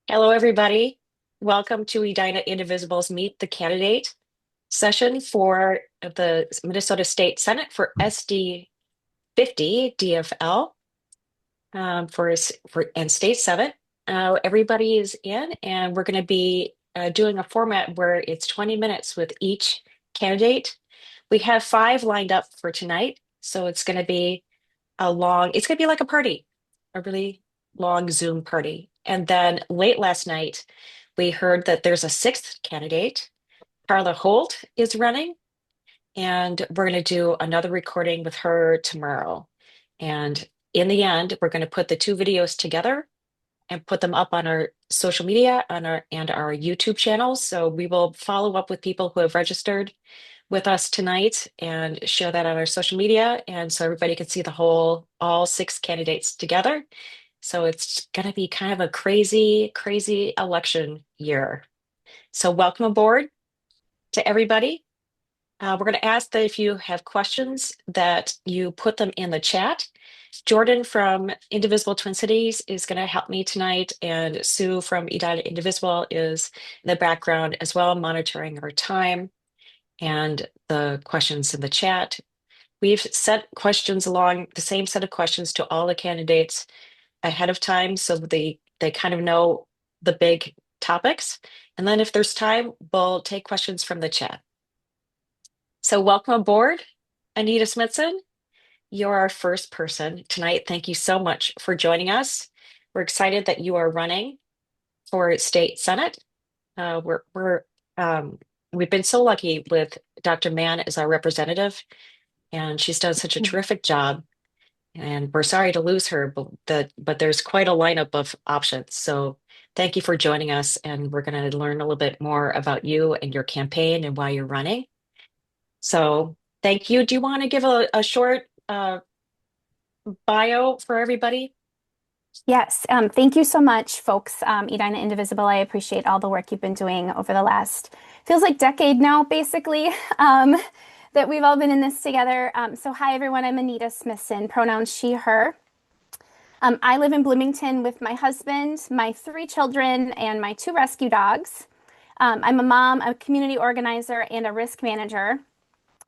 Hello, everybody. Welcome to Edina Indivisible's Meet the Candidate session for the Minnesota State Senate for SD 50 DFL and State Senate. Everybody is in, and we're going to be doing a format where it's 20 minutes with each candidate. We have five lined up for tonight, so it's going to be like a party, a really long Zoom party. And then late last night, we heard that there's a sixth candidate. Karla Hult is running, and we're going to do another recording with her tomorrow. And in the end, we're going to put the two videos together and put them up on our social media and our YouTube channels. So we will follow up with people who have registered with us tonight and share that on our social media. And so everybody can see all six candidates together. So it's going to be kind of a crazy, crazy election year. So welcome aboard to everybody. We're going to ask that if you have questions that you put them in the chat. Jordan from Indivisible Twin Cities is going to help me tonight, and Sue from Edina Indivisible is in the background as well, monitoring our time and the questions in the chat. We've set questions along the same set of questions to all the candidates ahead of time so they kind of know the big topics. And then if there's time, we'll take questions from the chat. So welcome aboard, Anita Smithson. You're our first person tonight. Thank you so much for joining us. We're excited that you are running for state senate. Uh, we're we're we've been so lucky with Dr. Mann as our representative, and she's done such a terrific job. And we're sorry to lose her, but there's quite a lineup of options. So thank you for joining us, and we're going to learn a little bit more about you and your campaign and why you're running. So thank you. Do you want to give a short bio for everybody? Yes, thank you so much, folks. Edina Indivisible, I appreciate all the work you've been doing over the last, feels like decade now, basically, that we've all been in this together. So hi, everyone. I'm Anita Smithson, pronouns she, her. I live in Bloomington with my husband, my three children, and my two rescue dogs. I'm a mom, a community organizer, and a risk manager.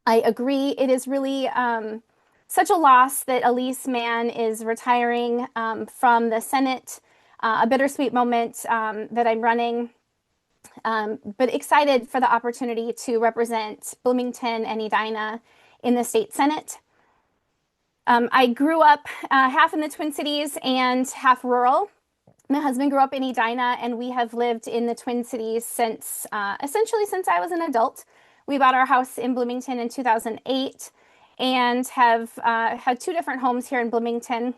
I agree. It is really such a loss that Elise Mann is retiring from the Senate. A bittersweet moment that I'm running, but excited for the opportunity to represent Bloomington and Edina in the state Senate. I grew up half in the Twin Cities and half rural. My husband grew up in Edina, and we have lived in the Twin Cities since essentially since I was an adult. We bought our house in Bloomington in 2008 and have had two different homes here in Bloomington.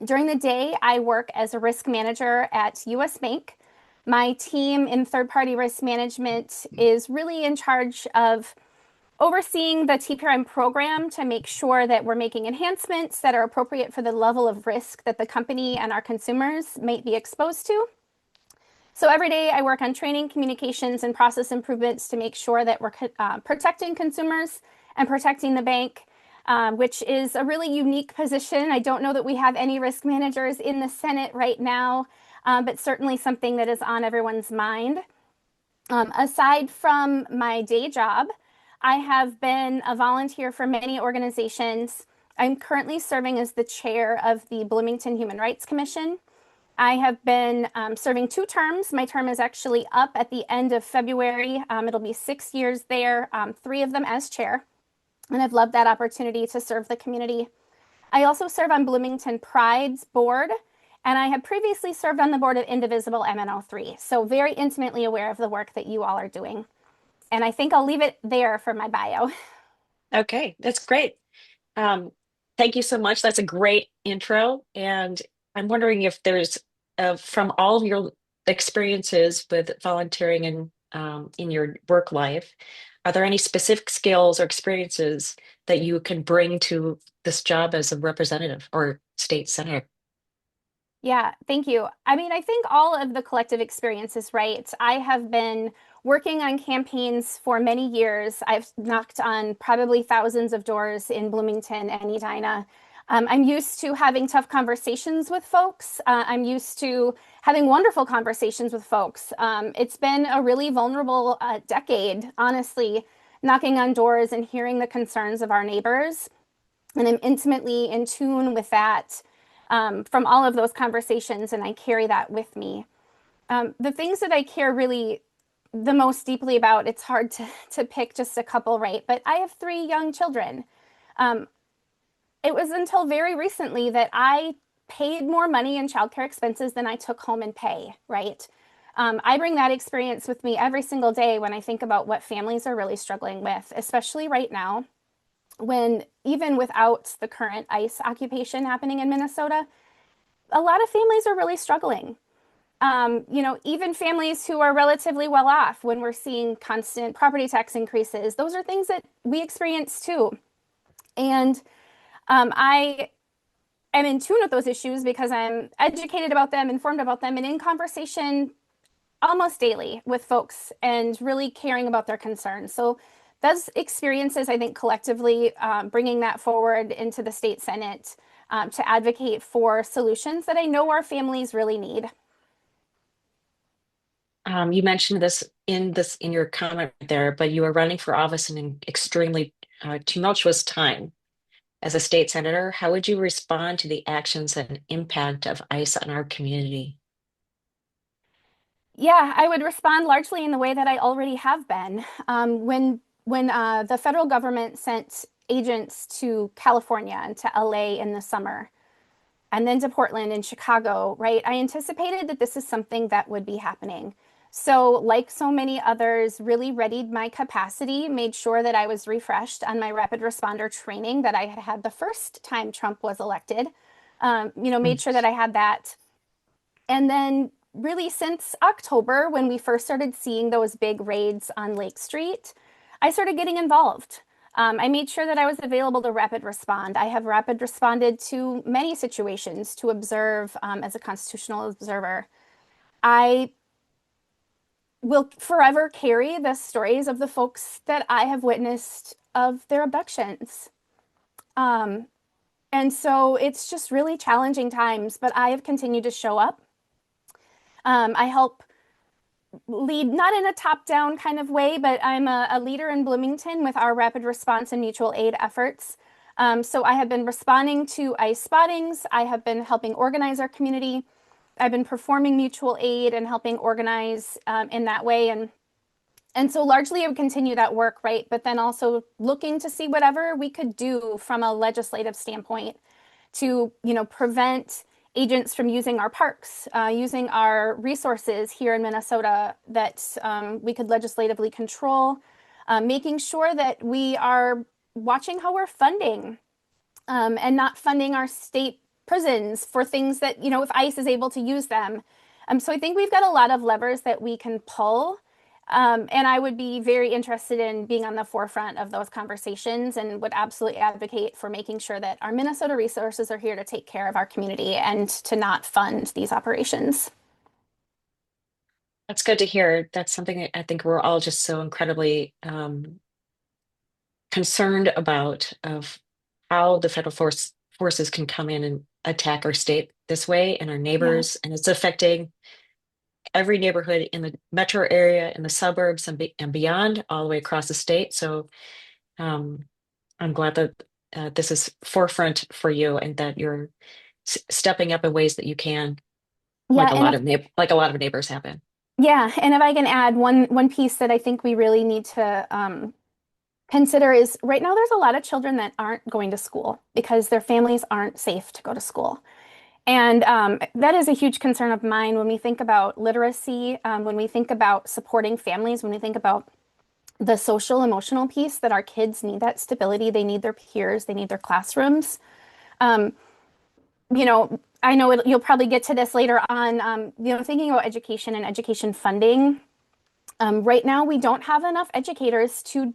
During the day, I work as a risk manager at US Bank. My team in third-party risk management is really in charge of overseeing the TPRM program to make sure that we're making enhancements that are appropriate for the level of risk that the company and our consumers might be exposed to. So every day I work on training, communications, and process improvements to make sure that we're protecting consumers and protecting the bank, which is a really unique position. I don't know that we have any risk managers in the Senate right now, but certainly something that is on everyone's mind. Aside from my day job, I have been a volunteer for many organizations. I'm currently serving as the chair of the Bloomington Human Rights Commission. I have been serving two terms. My term is actually up at the end of February. It'll be 6 years there, three of them as chair. And I've loved that opportunity to serve the community. I also serve on Bloomington Pride's board, and I have previously served on the board of Indivisible MNO3. So very intimately aware of the work that you all are doing. And I think I'll leave it there for my bio. Okay, that's great. Um, Thank you so much. That's a great intro. And I'm wondering if there's, from all of your experiences with volunteering and in your work life, are there any specific skills or experiences that you can bring to this job as a representative or state senator? Yeah, thank you. I mean, I think all of the collective experiences, right? I have been working on campaigns for many years. I've knocked on probably thousands of doors in Bloomington and Edina. I'm used to having tough conversations with folks. I'm used to having wonderful conversations with folks. It's been a really vulnerable decade, honestly, knocking on doors and hearing the concerns of our neighbors. And I'm intimately in tune with that from all of those conversations, and I carry that with me. The things that I care really the most deeply about, it's hard to pick just a couple, right? But I have three young children. Um, it was until very recently that I paid more money in childcare expenses than I took home in pay, right? I bring that experience with me every single day when I think about what families are really struggling with, especially right now, when even without the current ICE occupation happening in Minnesota, a lot of families are really struggling. Even families who are relatively well off, when we're seeing constant property tax increases, those are things that we experience too. And I am in tune with those issues because I'm educated about them, informed about them, and in conversation almost daily with folks and really caring about their concerns. So those experiences, I think, collectively bringing that forward into the state Senate to advocate for solutions that I know our families really need. You mentioned this in your comment there, but you are running for office in an extremely tumultuous time. As a state senator, how would you respond to the actions and impact of ICE on our community? Yeah, I would respond largely in the way that I already have been. When the federal government sent agents to California and to LA in the summer, and then to Portland and Chicago, right? I anticipated that this is something that would be happening. So, like so many others, really readied my capacity, made sure that I was refreshed on my rapid responder training that I had had the first time Trump was elected. Mm. Made sure that I had that. And then, really, since October, when we first started seeing those big raids on Lake Street, I started getting involved. I made sure that I was available to rapid respond. I have rapid responded to many situations to observe as a constitutional observer. I will forever carry the stories of the folks that I have witnessed of their abductions. Um, and so it's just really challenging times, but I have continued to show up. I help lead, not in a top-down kind of way, but I'm a leader in Bloomington with our rapid response and mutual aid efforts. So I have been responding to ICE spottings. I have been helping organize our community. I've been performing mutual aid and helping organize in that way. And so largely I would continue that work, right? But then also looking to see whatever we could do from a legislative standpoint to, prevent agents from using our parks, using our resources here in Minnesota that we could legislatively control, making sure that we are watching how we're funding and not funding our state prisons for things that, if ICE is able to use them. So I think we've got a lot of levers that we can pull. And I would be very interested in being on the forefront of those conversations and would absolutely advocate for making sure that our Minnesota resources are here to take care of our community and to not fund these operations. That's good to hear. That's something that I think we're all just so incredibly concerned about of how the forces can come in and attack our state this way and our Yeah. neighbors, and it's affecting every neighborhood in the metro area, in the suburbs, and beyond, all the way across the state. So um, I'm glad that this is forefront for you and that you're stepping up in ways that you can, Yeah, like and if like a lot of neighbors have been. yeah, and if I can add one piece that I think we really need to consider is right now there's a lot of children that aren't going to school because their families aren't safe to go to school. And that is a huge concern of mine when we think about literacy, when we think about supporting families, when we think about the social emotional piece that our kids need that stability, they need their peers, they need their classrooms. Um, I know you'll probably get to this later on, thinking about education and education funding. Right now, we don't have enough educators to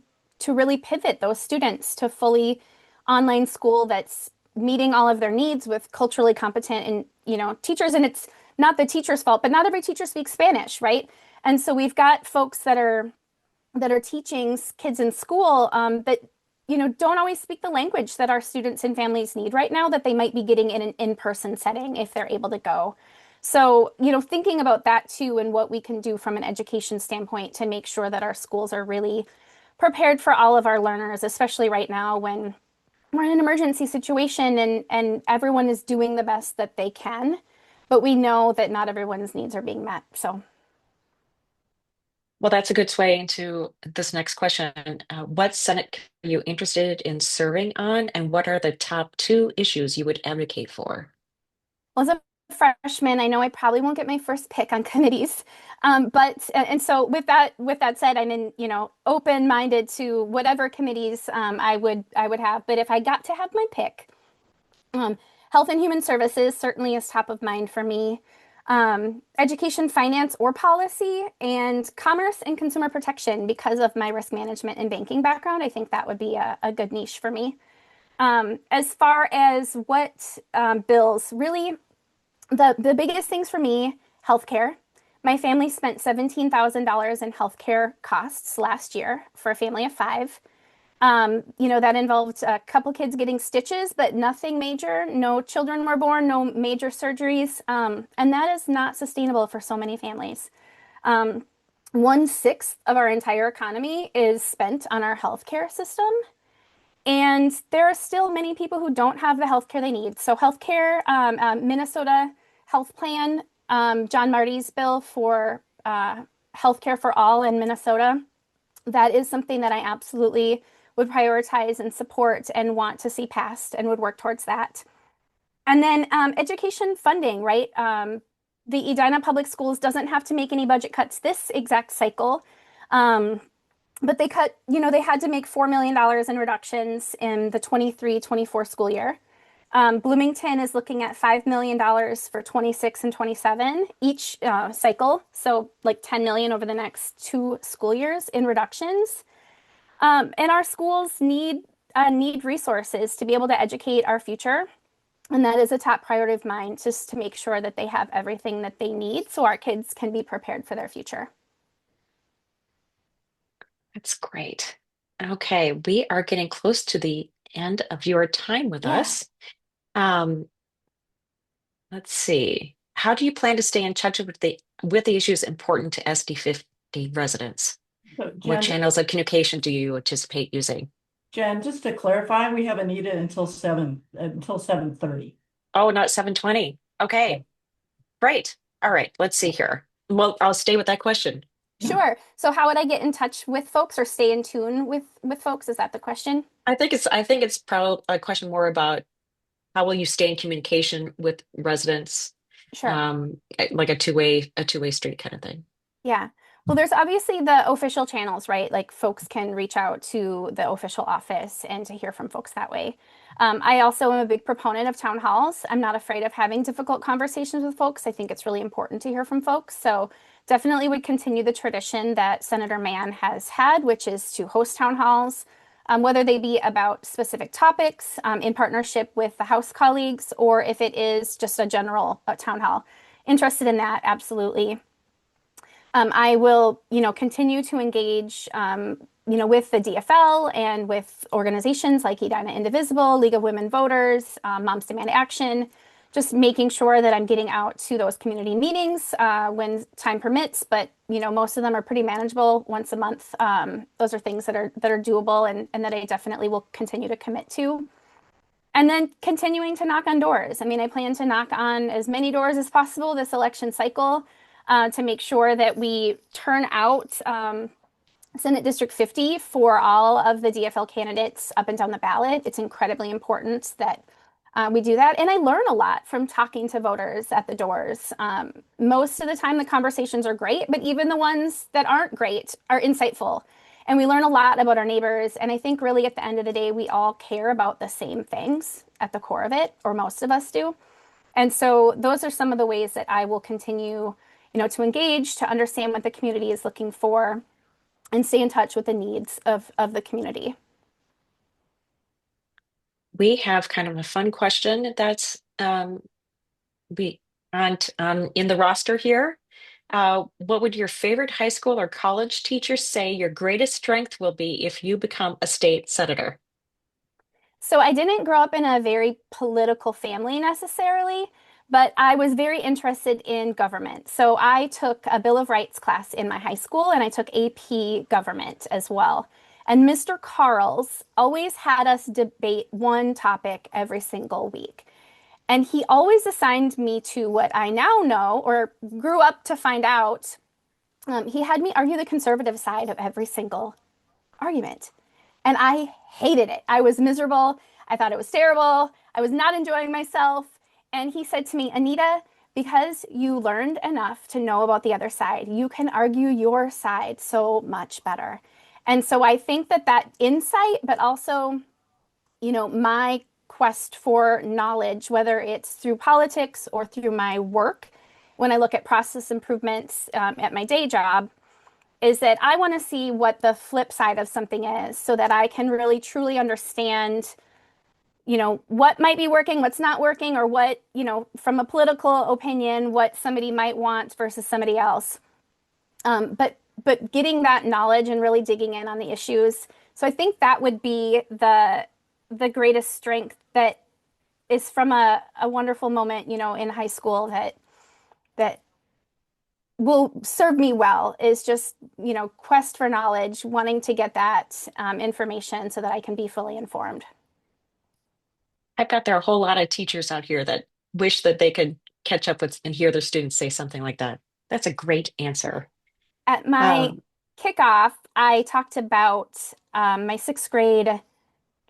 really pivot those students to fully online school that's meeting all of their needs with culturally competent and teachers. And it's not the teacher's fault, but not every teacher speaks Spanish, right? And so we've got folks that are teaching kids in school that don't always speak the language that our students and families need right now that they might be getting in an in-person setting if they're able to go. So, thinking about that too and what we can do from an education standpoint to make sure that our schools are really prepared for all of our learners, especially right now when we're in an emergency situation and everyone is doing the best that they can, but we know that not everyone's needs are being met. So, Well, that's a good sway into this next question. What Senate are you interested in serving on, and what are the top two issues you would advocate for? well, as a freshman, I know I probably won't get my first pick on committees, but and so with that said, I'm in open-minded to whatever committees I would have. But if I got to have my pick, Um, Health and Human Services certainly is top of mind for me. Education, finance, or policy, and commerce and consumer protection because of my risk management and banking background. I think that would be a good niche for me. As far as what bills, really, the biggest things for me, healthcare. My family spent $17,000 in healthcare costs last year for a family of five. That involved a couple kids getting stitches, but nothing major. No children were born, no major surgeries. And that is not sustainable for so many families. 1/6 of our entire economy is spent on our healthcare system. And there are still many people who don't have the healthcare they need. So, healthcare, Minnesota Health Plan, John Marty's bill for healthcare for all in Minnesota, that is something that I absolutely would prioritize and support and want to see passed and would work towards that. And then education funding, right? The Edina Public Schools doesn't have to make any budget cuts this exact cycle. Um, but they had to make $4 million in reductions in the 23-24 school year. Bloomington is looking at $5 million for 26 and 27 each cycle. So like 10 million over the next two school years in reductions. And our schools need resources to be able to educate our future. And that is a top priority of mine, just to make sure that they have everything that they need so our kids can be prepared for their future. That's great. Okay, we are getting close to the end of your time with Yeah. us. Um, let's see. How do you plan to stay in touch with the issues important to SD50 residents? So What Jen, channels of communication do you anticipate using? Jen, just to clarify, we have Anita until 7:30. Oh, not 7:20. Okay, great. All right, let's see here. Well, I'll stay with that question. Sure. So how would I get in touch with folks or stay in tune with folks? Is that the question? I think it's probably a question more about how will you stay in communication with residents, Sure. like a two-way street kind of thing. Yeah. Well, there's obviously the official channels, right? Like folks can reach out to the official office and to hear from folks that way. I also am a big proponent of town halls. I'm not afraid of having difficult conversations with folks. I think it's really important to hear from folks. So definitely would continue the tradition that Senator Mann has had, which is to host town halls, whether they be about specific topics in partnership with the House colleagues, or if it is just a general town hall. Interested in that, absolutely. I will, continue to engage, with the DFL and with organizations like Edina Indivisible, League of Women Voters, Moms Demand Action, just making sure that I'm getting out to those community meetings when time permits. But, most of them are pretty manageable once a month. Those are things that are doable and that I definitely will continue to commit to. And then continuing to knock on doors. I mean, I plan to knock on as many doors as possible this election cycle to make sure that we turn out Senate District 50 for all of the DFL candidates up and down the ballot. It's incredibly important that we do that. And I learn a lot from talking to voters at the doors. Most of the time, the conversations are great, but even the ones that aren't great are insightful. And we learn a lot about our neighbors. And I think really at the end of the day, we all care about the same things at the core of it, or most of us do. And so those are some of the ways that I will continue, to engage, to understand what the community is looking for, and stay in touch with the needs of the community. We have kind of a fun question that's we on in the roster here. What would your favorite high school or college teacher say your greatest strength will be if you become a state senator? So I didn't grow up in a very political family necessarily, but I was very interested in government. So I took a Bill of Rights class in my high school and I took AP government as well. And Mr. Carls always had us debate one topic every single week. And he always assigned me to what I now know or grew up to find out. He had me argue the conservative side of every single argument. And I hated it. I was miserable. I thought it was terrible. I was not enjoying myself. And he said to me, Anita, because you learned enough to know about the other side, you can argue your side so much better. And so I think that that insight, but also, my quest for knowledge, whether it's through politics or through my work, when I look at process improvements at my day job, is that I want to see what the flip side of something is so that I can really truly understand, what might be working, what's not working, or what, from a political opinion, what somebody might want versus somebody else. But getting that knowledge and really digging in on the issues. So I think that would be the greatest strength that is from a wonderful moment, in high school that will serve me well is just, quest for knowledge, wanting to get that information so that I can be fully informed. I bet there are a whole lot of teachers out here that wish that they could catch up with and hear their students say something like that. That's a great answer. At my Um, kickoff, I talked about my sixth grade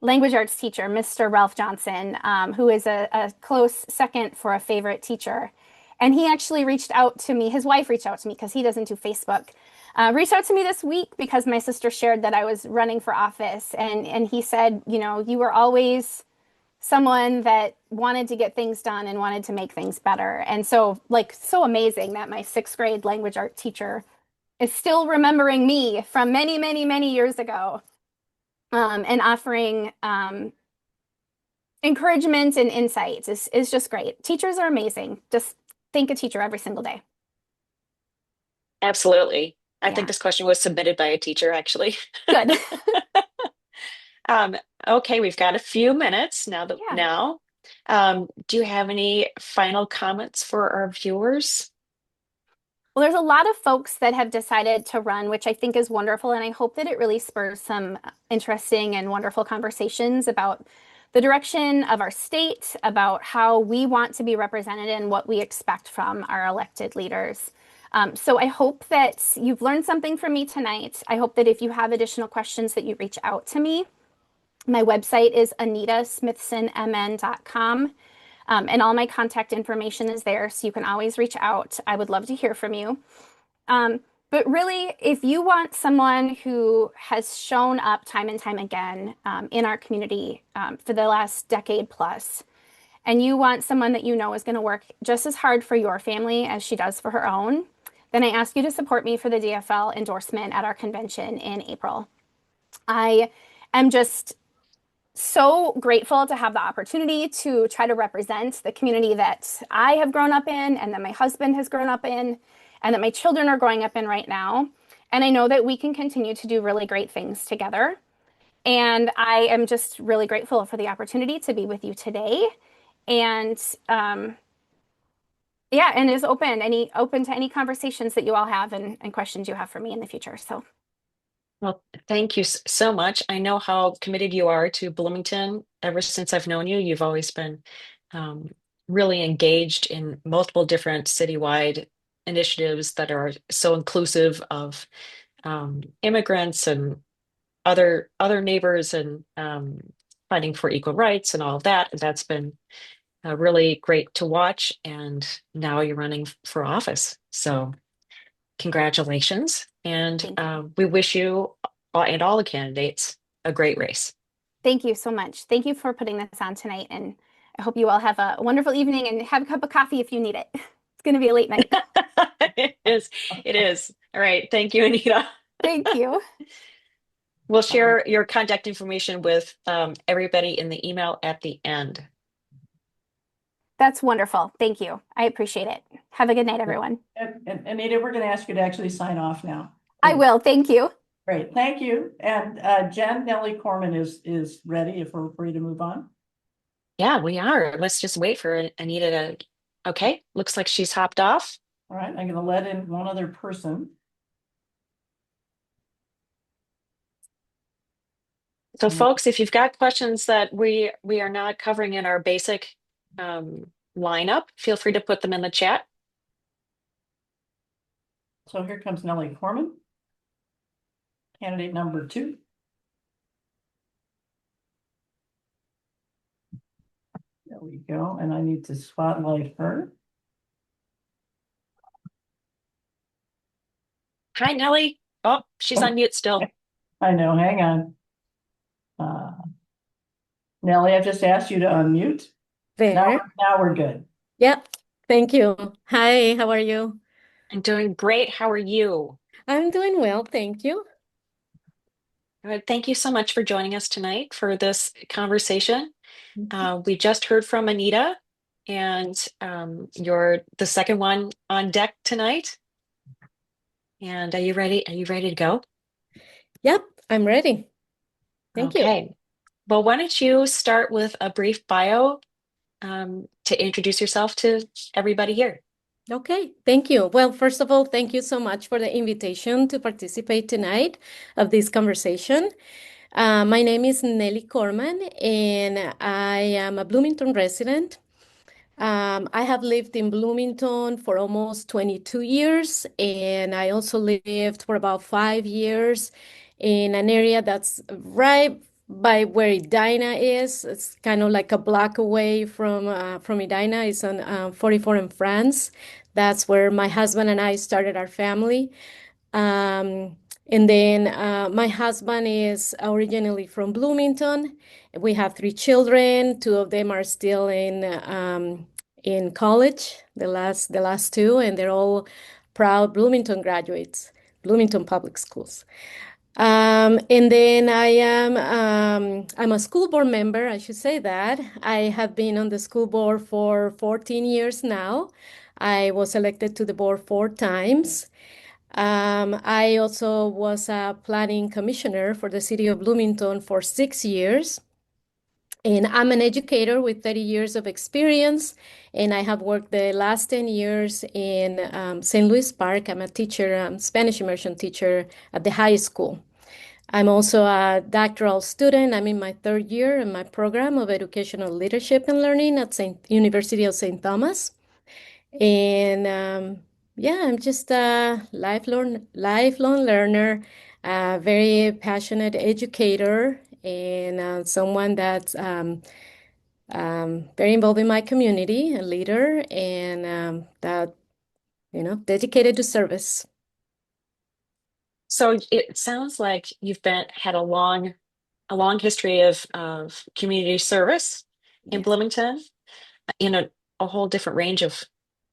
language arts teacher, Mr. Ralph Johnson, who is a close second for a favorite teacher. And he actually reached out to me. His wife reached out to me because he doesn't do Facebook. Reached out to me this week because my sister shared that I was running for office. And he said, you were always someone that wanted to get things done and wanted to make things better. And so, like, so amazing that my sixth grade language art teacher is still remembering me from many, many, many years ago, and offering encouragement and insights is just great. Teachers are amazing. Just thank a teacher every single day. Absolutely. I think Yeah, this question was submitted by a teacher, actually. good. Um, okay, we've got a few minutes Yeah. now. Do you have any final comments for our viewers? Well, there's a lot of folks that have decided to run, which I think is wonderful. And I hope that it really spurs some interesting and wonderful conversations about the direction of our state, about how we want to be represented and what we expect from our elected leaders. So I hope that you've learned something from me tonight. I hope that if you have additional questions that you reach out to me. My website is anitasmithsonmn.com. And all my contact information is there, so you can always reach out. I would love to hear from you. Um, but really, if you want someone who has shown up time and time again in our community for the last decade plus, and you want someone that you know is going to work just as hard for your family as she does for her own, then I ask you to support me for the DFL endorsement at our convention in April. I am just so grateful to have the opportunity to try to represent the community that I have grown up in and that my husband has grown up in and that my children are growing up in right now. And I know that we can continue to do really great things together. And I am just really grateful for the opportunity to be with you today. And yeah, and is open to any conversations that you all have and questions you have for me in the future. So Well, thank you so much. I know how committed you are to Bloomington. Ever since I've known you, you've always been um, really engaged in multiple different citywide initiatives that are so inclusive of immigrants and other neighbors and fighting for equal rights and all of that. That's been really great to watch. And now you're running for office. So congratulations. And thank you. we wish you and all the candidates a great race. Thank you so much. Thank you for putting this on tonight. And I hope you all have a wonderful evening and have a cup of coffee if you need it. It's going to be a late night. It is. It is. All right. Thank you, Anita. Thank you. We'll All right. share your contact information with everybody in the email at the end. That's wonderful. Thank you. I appreciate it. Have a good night, everyone. And Anita, we're going to ask you to actually sign off now. I will. Thank you. Great, thank you. And Jen, Nelly Korman is ready if we're free to move on. Yeah, we are. Let's just wait for Anita to. Okay, looks like she's hopped off. All right, I'm gonna let in one other person. So, folks, if you've got questions that we are not covering in our basic lineup, feel free to put them in the chat. So here comes Nelly Korman, candidate number 2. There we go, and I need to spotlight her. Hi, Nelly. Oh, she's on mute still. I know, hang on. Uh, Nelly, I just asked you to unmute. Now, There. now we're good. Yep. Thank you. Hi, how are you? I'm doing great. How are you? I'm doing well, thank you. Thank you so much for joining us tonight for this conversation. We just heard from Anita, and you're the second one on deck tonight. And are you ready? Are you ready to go? Yep, I'm ready. Thank you. Okay. Well, why don't you start with a brief bio to introduce yourself to everybody here? Okay, thank you. Well, first of all, thank you so much for the invitation to participate tonight of this conversation. My name is Nelly Korman, and I am a Bloomington resident. I have lived in Bloomington for almost 22 years, and I also lived for about 5 years in an area that's right by where Edina is. It's kind of like a block away from Edina. It's on 44 in France. That's where my husband and I started our family. Um, and then my husband is originally from Bloomington. We have 3 children. 2 of them are still in college, the last 2, and they're all proud Bloomington graduates, Bloomington Public Schools. And then I'm a school board member, I should say that. I have been on the school board for 14 years now. I was elected to the board 4 times. I also was a planning commissioner for the city of Bloomington for 6 years. And I'm an educator with 30 years of experience, and I have worked the last 10 years in St. Louis Park. I'm a teacher, Spanish immersion teacher at the high school. I'm also a doctoral student. I'm in my 3rd year in my program of educational leadership and learning at University of St. Thomas. And yeah, I'm just a lifelong learner, a very passionate educator, and someone that's very involved in my community, a leader, and that, dedicated to service. So it sounds like you've had a long history of community service in Yes. Bloomington in a whole different range of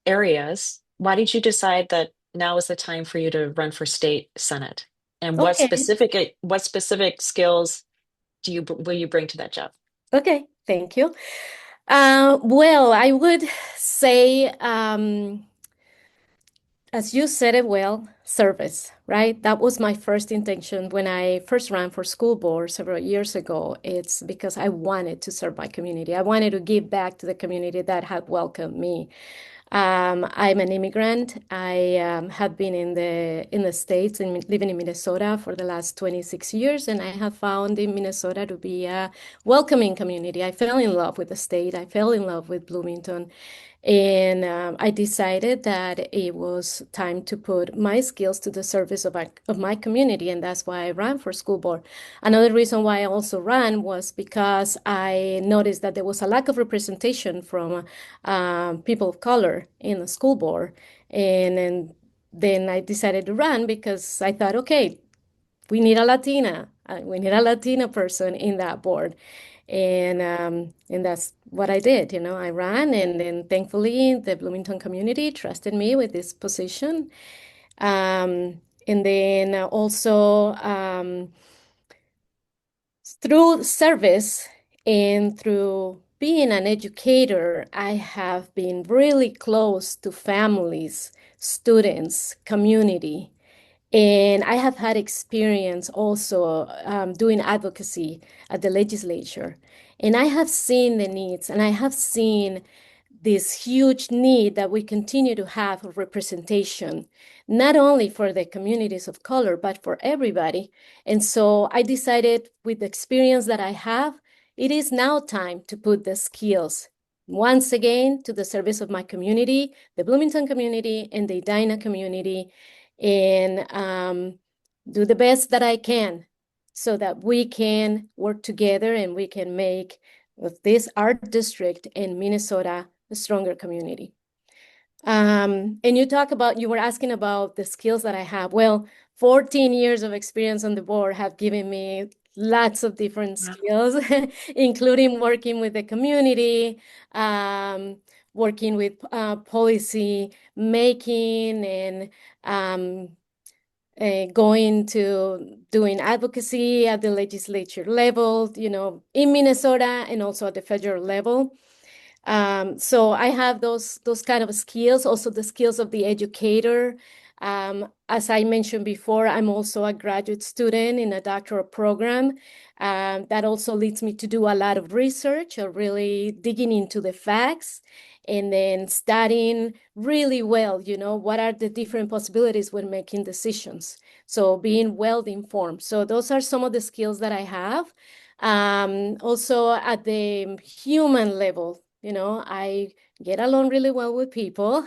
areas. Why did you decide that now is the time for you to run for state senate? And Okay. what specific skills will you bring to that job? Okay. Thank you. Well, I would say, as you said it well, service, right? That was my first intention when I first ran for school board several years ago. It's because I wanted to serve my community. I wanted to give back to the community that had welcomed me. I'm an immigrant. I have been in the States and living in Minnesota for the last 26 years, and I have found in Minnesota to be a welcoming community. I fell in love with the state. I fell in love with Bloomington. And I decided that it was time to put my skills to the service of my community, and that's why I ran for school board. Another reason why I also ran was because I noticed that there was a lack of representation from people of color in the school board, and then I decided to run because I thought, okay, we need a Latina. We need a Latina person in that board. And that's what I did. I ran, and then thankfully the Bloomington community trusted me with this position. And then also through service and through being an educator, I have been really close to families, students, community. And I have had experience also doing advocacy at the legislature. And I have seen the needs, and I have seen this huge need that we continue to have of representation, not only for the communities of color, but for everybody. And so I decided, with the experience that I have, it is now time to put the skills once again to the service of my community, the Bloomington community and the Edina community, and do the best that I can so that we can work together and we can make of this art district in Minnesota a stronger community. And you were asking about the skills that I have. Well, 14 years of experience on the board have given me lots of different Wow. skills, including working with the community, working with policy making, and going to doing advocacy at the legislature level, in Minnesota and also at the federal level. So I have those kind of skills, also the skills of the educator. As I mentioned before, I'm also a graduate student in a doctoral program. That also leads me to do a lot of research, or really digging into the facts, and then studying really well, what are the different possibilities when making decisions. So being well informed. So those are some of the skills that I have. Also at the human level, I get along really well with people.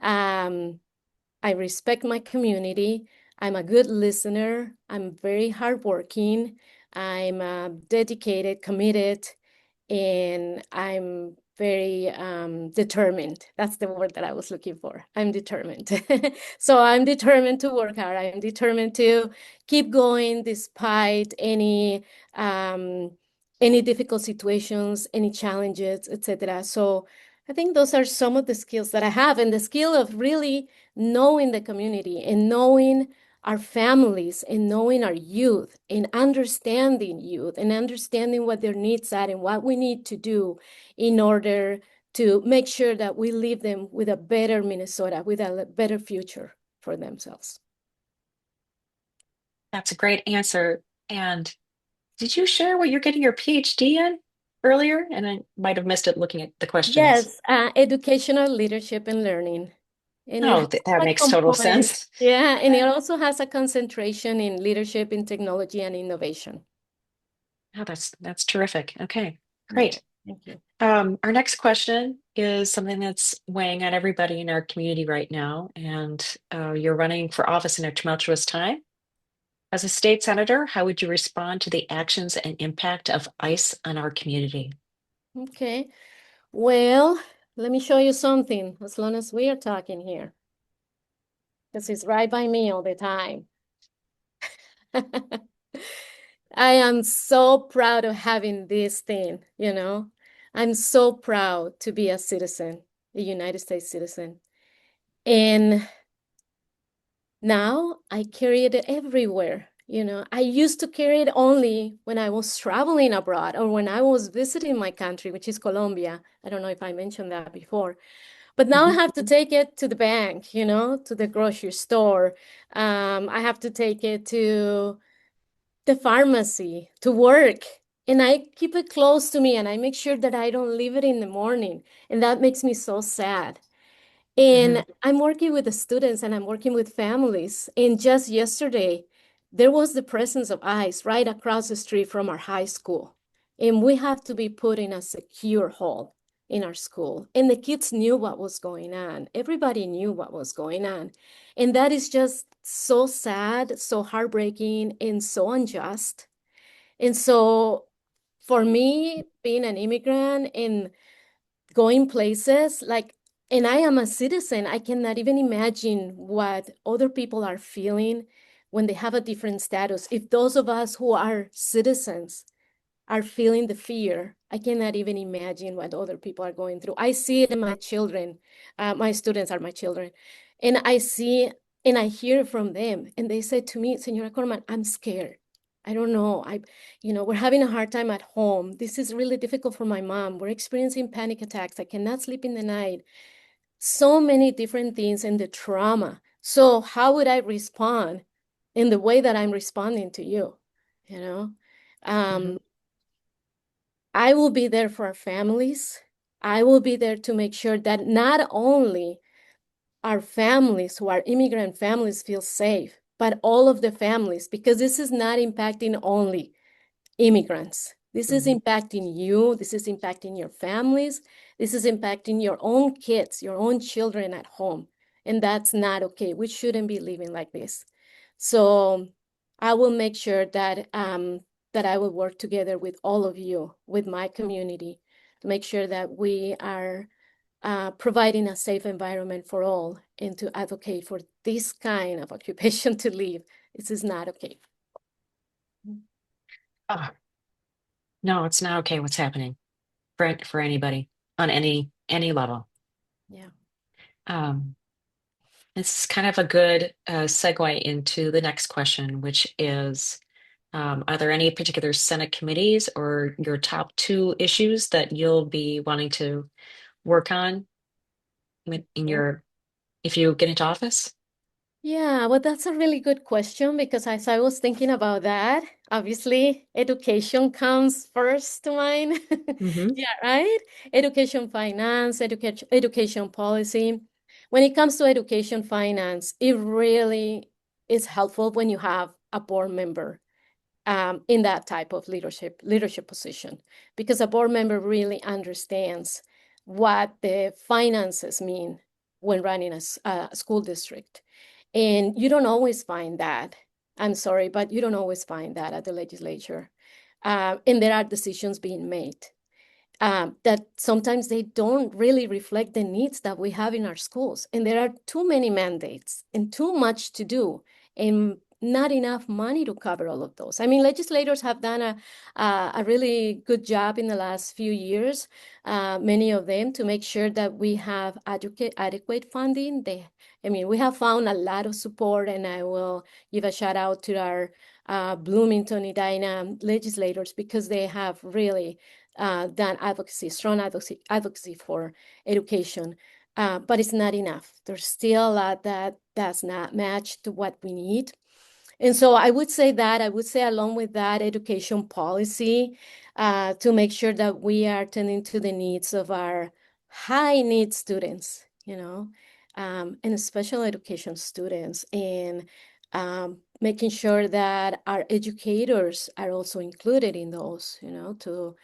I respect my community. I'm a good listener. I'm very hardworking. I'm dedicated, committed, and I'm very determined. That's the word that I was looking for. I'm determined. So I'm determined to work hard. I'm determined to keep going despite any difficult situations, any challenges, etc. So I think those are some of the skills that I have, and the skill of really knowing the community and knowing our families and knowing our youth and understanding what their needs are and what we need to do in order to make sure that we leave them with a better Minnesota, with a better future for themselves. That's a great answer. And did you share what you're getting your PhD in earlier? And I might have missed it looking at the questions. Yes, educational leadership and learning. And it Oh, has that a makes total component, sense. yeah, and it also has a concentration in leadership in technology and innovation. Oh, that's terrific. Okay, Yeah, great. thank you. Our next question is something that's weighing on everybody in our community right now, and you're running for office in a tumultuous time. As a state senator, how would you respond to the actions and impact of ICE on our community? Okay, well, let me show you something as long as we are talking here. This is right by me all the time. I am so proud of having this thing, I'm so proud to be a citizen, a United States citizen. And now I carry it everywhere. I used to carry it only when I was traveling abroad or when I was visiting my country, which is Colombia. I don't know if I mentioned that before. But now I Mhm. have to take it to the bank, to the grocery store. I have to take it to the pharmacy, to work. And I keep it close to me and I make sure that I don't leave it in the morning. And that makes me so sad. And Mhm. I'm working with the students and I'm working with families. And just yesterday, there was the presence of ICE right across the street from our high school. And we have to be put in a secure hall in our school. And the kids knew what was going on. Everybody knew what was going on. And that is just so sad, so heartbreaking, and so unjust. And so for me, being an immigrant and going places like, and I am a citizen, I cannot even imagine what other people are feeling when they have a different status. If those of us who are citizens are feeling the fear, I cannot even imagine what other people are going through. I see it in my children. My students are my children. And I see and I hear from them. And they say to me, Senora Korman, I'm scared. I don't know. We're having a hard time at home. This is really difficult for my mom. We're experiencing panic attacks. I cannot sleep in the night. So many different things and the trauma. So how would I respond in the way that I'm responding to you, you know. Mhm. I will be there for our families. I will be there to make sure that not only our families who are immigrant families feel safe, but all of the families, because this is not impacting only immigrants. This is Mhm. impacting you. This is impacting your families. This is impacting your own kids, your own children at home. And that's not okay. We shouldn't be living like this. So I will make sure that I will work together with all of you, with my community, to make sure that we are providing a safe environment for all and to advocate for this kind of occupation to live. This is not okay. Oh, no, it's not okay what's happening for anybody on any level. Yeah. Um, this is kind of a good segue into the next question, which is, are there any particular Senate committees or your top two issues that you'll be wanting to work on in your if you get into office? Yeah, well, that's a really good question because as I was thinking about that, obviously education comes first to mind. Hmm. Yeah, right? Education finance, education policy. When it comes to education finance, it really is helpful when you have a board member in that type of leadership position, because a board member really understands what the finances mean when running a school district. And you don't always find that. I'm sorry, but you don't always find that at the legislature. And there are decisions being made that sometimes they don't really reflect the needs that we have in our schools. And there are too many mandates and too much to do, and not enough money to cover all of those. I mean, legislators have done a really good job in the last few years, many of them, to make sure that we have adequate funding. I mean, we have found a lot of support, and I will give a shout out to our Bloomington, Edina legislators because they have really done strong advocacy for education. But it's not enough. There's still a lot that does not match to what we need. And so I would say along with that, education policy to make sure that we are tending to the needs of our high need students, and special education students, and making sure that our educators are also included in those, to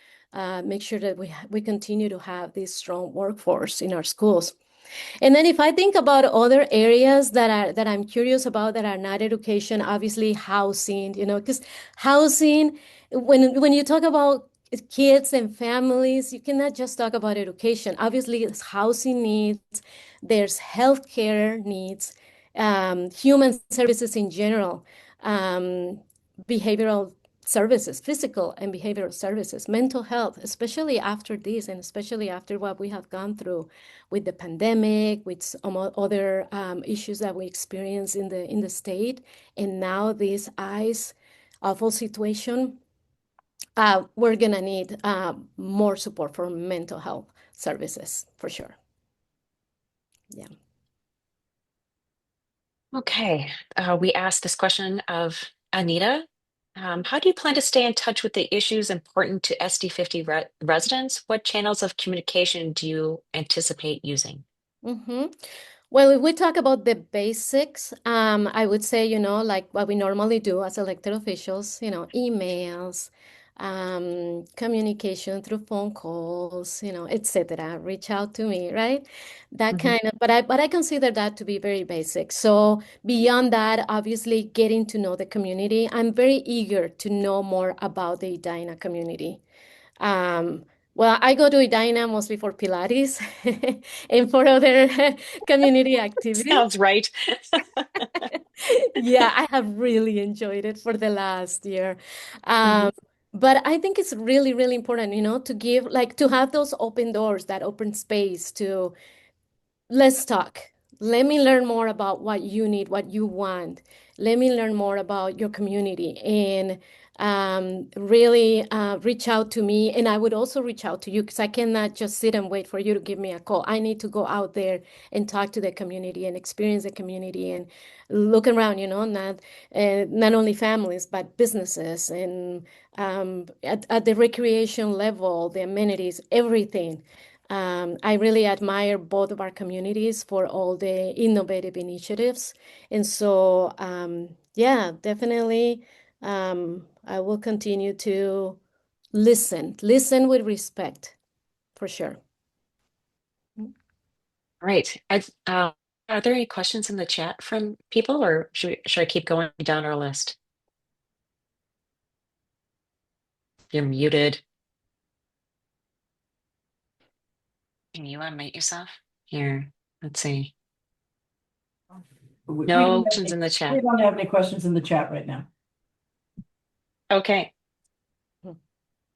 make sure that we continue to have this strong workforce in our schools. And then if I think about other areas that I'm curious about that are not education, obviously housing, because housing, when you talk about kids and families, you cannot just talk about education. Obviously, it's housing needs, there's healthcare needs, human services in general, behavioral services, physical and behavioral services, mental health, especially after this and especially after what we have gone through with the pandemic, with some other issues that we experience in the state, and now this ICE awful situation. We're gonna need more support for mental health services for sure. Yeah. Okay. We asked this question of Anita. How do you plan to stay in touch with the issues important to SD50 residents? What channels of communication do you anticipate using? Mm-hmm. Well, if we talk about the basics, I would say, like what we normally do as elected officials, emails, communication through phone calls, etc. Reach out to me, right? That Mhm. kind of, but I consider that to be very basic. So beyond that, obviously getting to know the community. I'm very eager to know more about the Edina community. Um, well, I go to Edina mostly for Pilates and for other community activities. Sounds right. Yeah, I have really enjoyed it for the last year. Mhm. Um, but I think it's really, really important, to to have those open doors, that open space to let's talk. let me learn more about what you need, what you want. Let me learn more about your community and really reach out to me. And I would also reach out to you because I cannot just sit and wait for you to give me a call. I need to go out there and talk to the community and experience the community and look around, not only families, but businesses and at the recreation level, the amenities, everything. I really admire both of our communities for all the innovative initiatives. And so, yeah, definitely, I will continue to listen with respect, for sure. Right. Are there any questions in the chat from people, or should I keep going down our list? You're muted. Can you unmute yourself? Here, let's see. We No don't have questions any, in the we chat. don't have any questions in the chat right now. Okay. Hmm.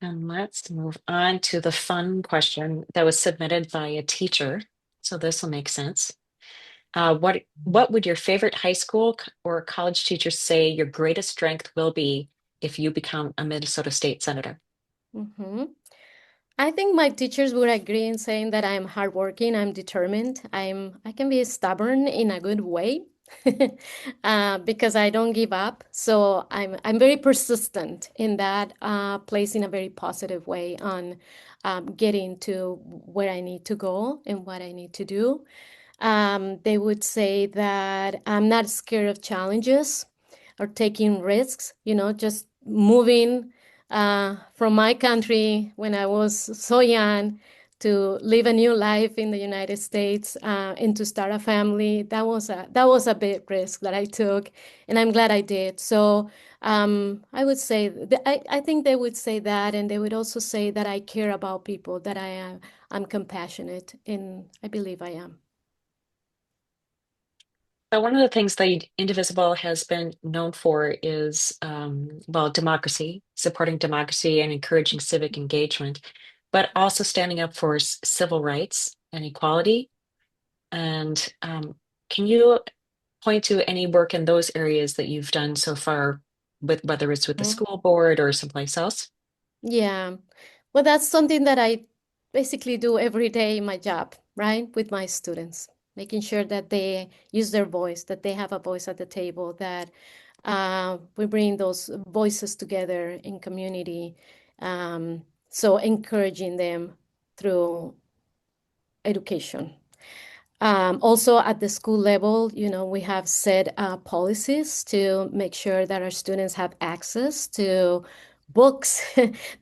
And let's move on to the fun question that was submitted by a teacher. So this will make sense. What would your favorite high school or college teacher say your greatest strength will be if you become a Minnesota State Senator? Mhm. I think my teachers would agree in saying that I'm hardworking, I'm determined, I can be stubborn in a good way, because I don't give up. So I'm very persistent in that, place in a very positive way on getting to where I need to go and what I need to do. They would say that I'm not scared of challenges or taking risks, just moving from my country when I was so young to live a new life in the United States, and to start a family. That was a big risk that I took, and I'm glad I did. So I would say I think they would say that, and they would also say that I care about people, that I'm compassionate, and I believe I am. So one of the things that Indivisible has been known for is, well, democracy, supporting democracy and encouraging civic engagement, but also standing up for civil rights and equality. And can you point to any work in those areas that you've done so far, with whether it's with the Mhm. school board or someplace else? Yeah. Well, that's something that I basically do every day in my job, right? With my students, making sure that they use their voice, that they have a voice at the table, that we bring those voices together in community. So encouraging them through education. Also at the school level, we have set policies to make sure that our students have access to books.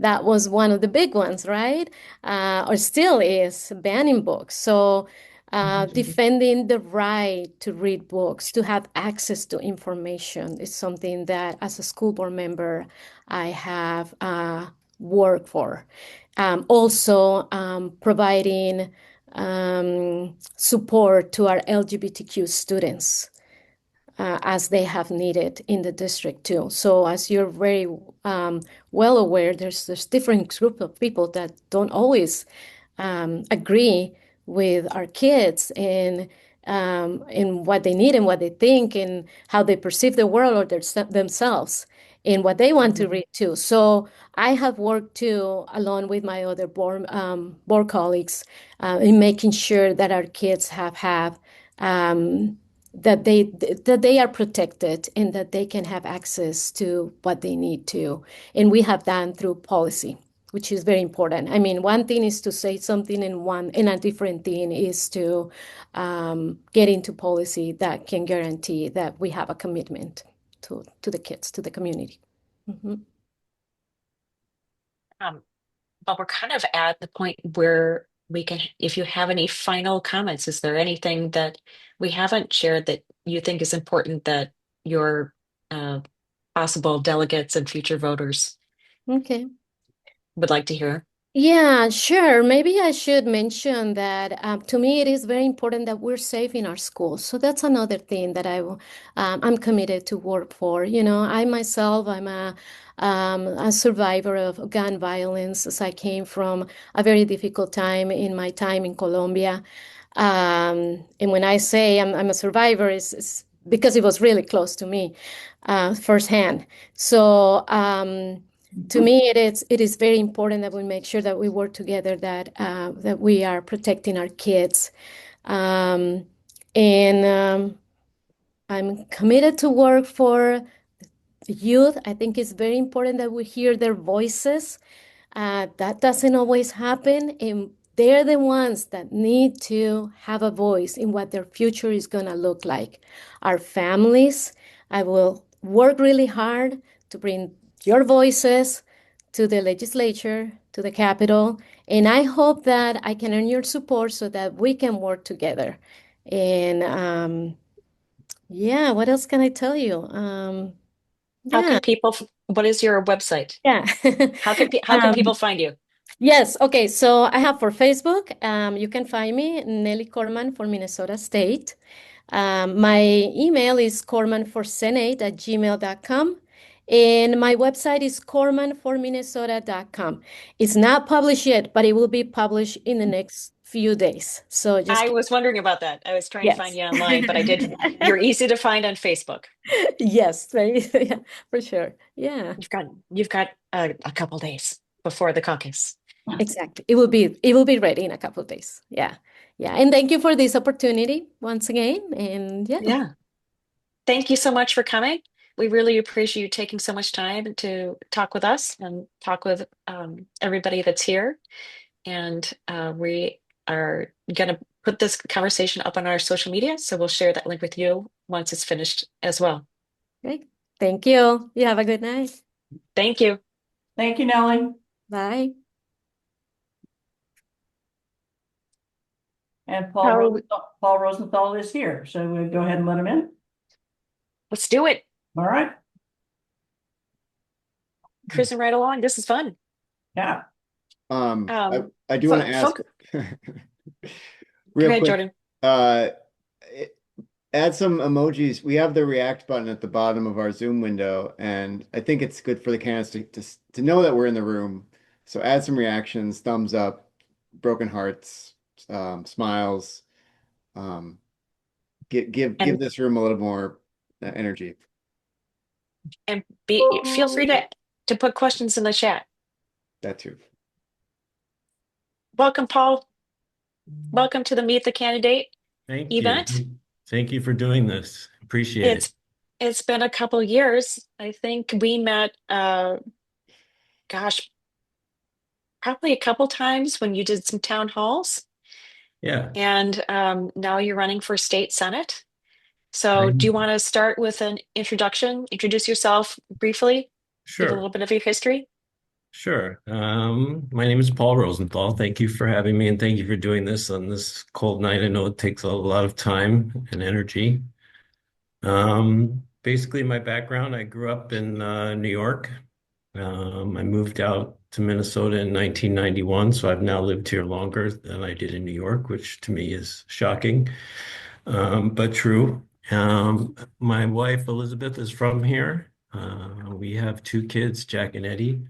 That was one of the big ones, right? Or still is banning books. So defending the right to read books, to have access to information is something that as a school board member, I have worked for. Also providing support to our LGBTQ students, as they have needed in the district too. So as you're very well aware, there's different group of people that don't always agree with our kids in what they need and what they think and how they perceive the world or themselves and what they want to read too. So I have worked too, along with my other board colleagues, in making sure that our kids have um, that they are protected and that they can have access to what they need to. And we have done through policy, which is very important. I mean, one thing is to say something, and a different thing is to get into policy that can guarantee that we have a commitment to the kids, to the community. Mhm. Um, but we're kind of at the point where we can, if you have any final comments, is there anything that we haven't shared that you think is important that your uh, possible delegates and future voters Okay. would like to hear? Yeah, sure. Maybe I should mention that to me it is very important that we're safe in our schools. So that's another thing that I'm committed to work for. I myself, I'm a survivor of gun violence, as I came from a very difficult time in my time in Colombia. And when I say I'm a survivor, it's because it was really close to me firsthand. So to me, it is very important that we make sure that we work together, that we are protecting our kids. Um, and I'm committed to work for the youth. I think it's very important that we hear their voices. That doesn't always happen, and they're the ones that need to have a voice in what their future is going to look like. Our families, I will work really hard to bring your voices to the legislature, to the Capitol, and I hope that I can earn your support so that we can work together. And yeah, what else can I tell you? How Yeah, can what is your website? yeah. How can people find you? Yes, okay. So I have for Facebook, you can find me, Nelly Korman for Minnesota State. My email is kormanforsenate@gmail.com. And my website is kormanforminnesota.com. It's not published yet, but it will be published in the next few days. So just I keep, was wondering about that. I was trying to find yes. you online, but I did. You're easy to find on Facebook. Yes, yeah, for sure. Yeah. You've got a couple days before the caucus. Exactly. It will be ready in a couple of days. Yeah. Yeah. And thank you for this opportunity once again. And yeah, Yeah. Thank you so much for coming. We really appreciate you taking so much time to talk with us and talk with everybody that's here. And we are going to put this conversation up on our social media. So we'll share that link with you once it's finished as well. great. Thank you. You have a good night. Thank you. Thank you, Nelly. Bye. And So Paul Rosenthal is here, so we'll go ahead and let him in. let's do it. All right. Cruising right along. This is fun. Yeah. I do want to ask Go real ahead, quick, Jordan. uh, add some emojis. We have the react button at the bottom of our Zoom window, and I think it's good for the candidates to know that we're in the room. So add some reactions, thumbs up, broken hearts, smiles. Give And this room a little more energy. and feel free to put questions in the chat. That too. Welcome, Paul. Welcome to the Meet the Candidate Thank you. event. Thank you for doing this. Appreciate it. It's been a couple years. I think we met gosh, probably a couple times when you did some town halls, Yeah. and now you're running for state senate. So do you I'm want to start with an introduction? Introduce yourself briefly, give a sure. little bit of your history. Sure. My name is Paul Rosenthal. Thank you for having me, and thank you for doing this on this cold night. I know it takes a lot of time and energy. Basically, my background, I grew up in New York. I moved out to Minnesota in 1991, so I've now lived here longer than I did in New York, which to me is shocking, but true. My wife, Elizabeth, is from here. We have two kids, Jack and Eddie.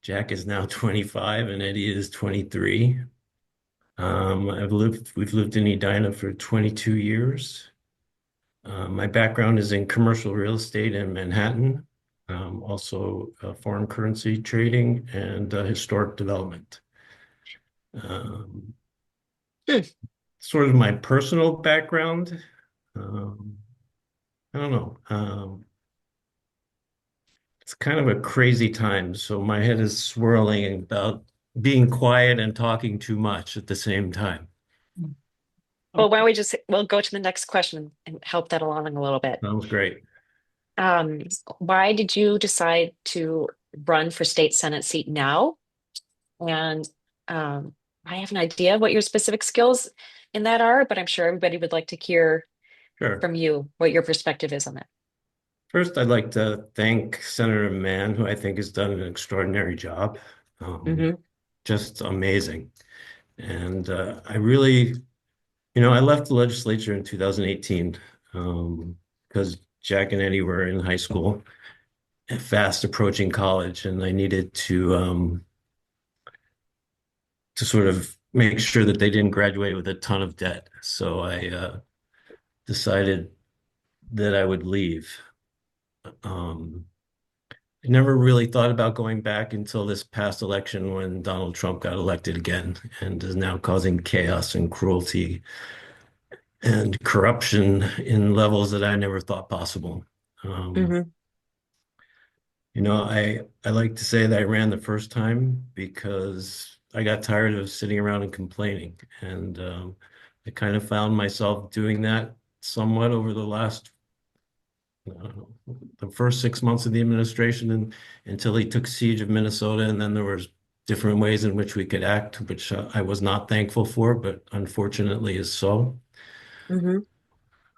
Jack is now 25 and Eddie is 23. We've lived in Edina for 22 years. My background is in commercial real estate in Manhattan, also foreign currency trading and historic development. Um, Hmm. Sort of my personal background. I don't know. It's kind of a crazy time, so my head is swirling about being quiet and talking too much at the same time. Well, why don't we'll go to the next question and help that along a little bit. Sounds great. Um, why did you decide to run for state senate seat now? And I have an idea what your specific skills in that are, but I'm sure everybody would like to hear Sure. from you what your perspective is on that. First, I'd like to thank Senator Mann, who I think has done an extraordinary job. Um, Hmm. just amazing. And I really, I left the legislature in 2018 because Jack and Eddie were in high school, fast approaching college, and I needed to sort of make sure that they didn't graduate with a ton of debt. So I decided that I would leave. Um, I never really thought about going back until this past election when Donald Trump got elected again and is now causing chaos and cruelty and corruption in levels that I never thought possible. Um, Hmm. I like to say that I ran the first time because I got tired of sitting around and complaining. And I kind of found myself doing that somewhat over the last, I don't know, the first 6 months of the administration and until he took siege of Minnesota. And then there was different ways in which we could act, which I was not thankful for, but unfortunately is so. Hmm.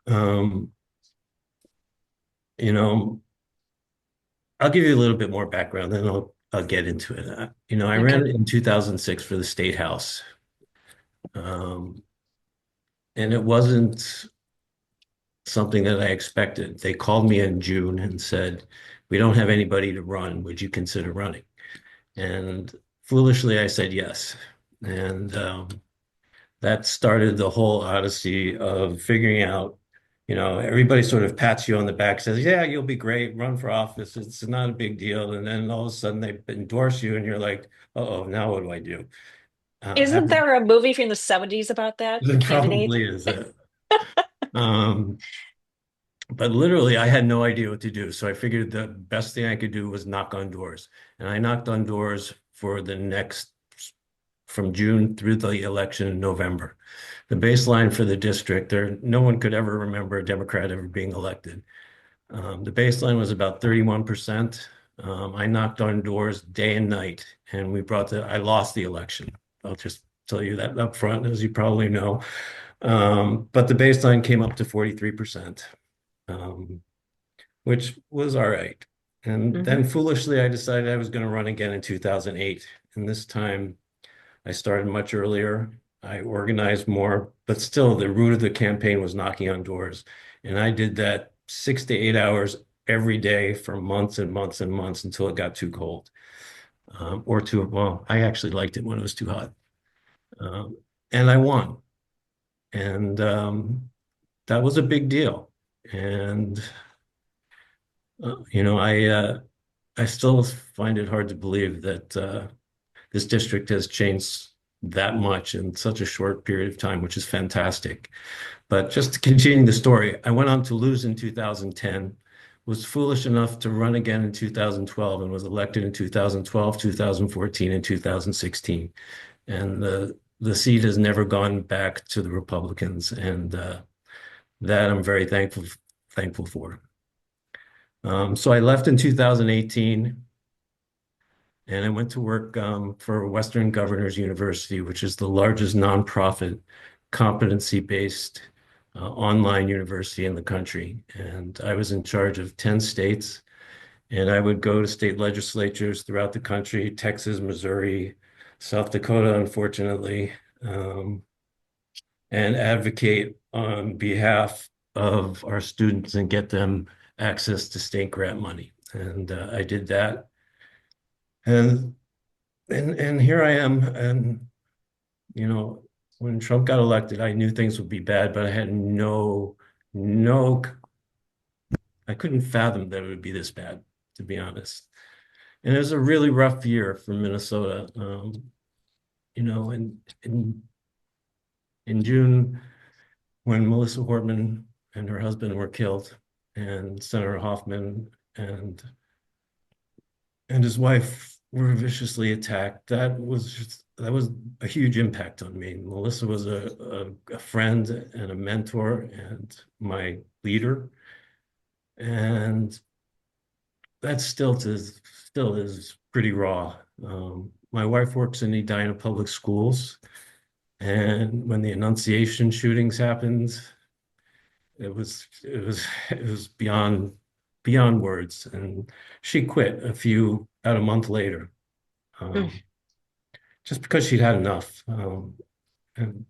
Um, you know, I'll give you a little bit more background, then I'll get into it. I Okay. ran in 2006 for the state house, um, and it wasn't something that I expected. They called me in June and said, "We don't have anybody to run. Would you consider running?" And foolishly, I said yes. And that started the whole odyssey of figuring out, everybody sort of pats you on the back, says, yeah, you'll be great, run for office. It's not a big deal. And then all of a sudden they endorse you and you're like, uh-oh, now what do I do? Isn't Having, there a movie from the 70s about that there candidate? probably is it. Um, but literally I had no idea what to do. So I figured the best thing I could do was knock on doors. And I knocked on doors for the next, from June through the election in November. The baseline for the district, no one could ever remember a Democrat ever being elected. The baseline was about 31%. I knocked on doors day and night, and I lost the election. I'll just tell you that up front, as you probably know. But the baseline came up to 43%, um, which was all right. And Hmm. then foolishly, I decided I was going to run again in 2008. And this time I started much earlier. I organized more, but still the root of the campaign was knocking on doors. And I did that 6 to 8 hours every day for months and months and months until it got too cold. Well, I actually liked it when it was too hot. Um, and I won. And that was a big deal. And, I still find it hard to believe that this district has changed that much in such a short period of time, which is fantastic. But just to continue the story, I went on to lose in 2010, was foolish enough to run again in 2012 and was elected in 2012, 2014, and 2016. And the seat has never gone back to the Republicans. And that I'm very thankful for. So I left in 2018 and I went to work for Western Governors University, which is the largest nonprofit, competency-based online university in the country. And I was in charge of 10 states, and I would go to state legislatures throughout the country, Texas, Missouri, South Dakota, unfortunately, um, and advocate on behalf of our students and get them access to state grant money. And I did that. And and here I am, and when Trump got elected, I knew things would be bad, but I had no, I couldn't fathom that it would be this bad, to be honest. And it was a really rough year for Minnesota. In June, when Melissa Hortman and her husband were killed, and Senator Hoffman and his wife were viciously attacked. That was a huge impact on me. Melissa was a friend and a mentor and my leader, and that still is pretty raw. My wife works in Edina Public Schools, and when the Annunciation shootings happened, it was beyond words, and she quit about a month later, Hmm. just because she'd had enough. And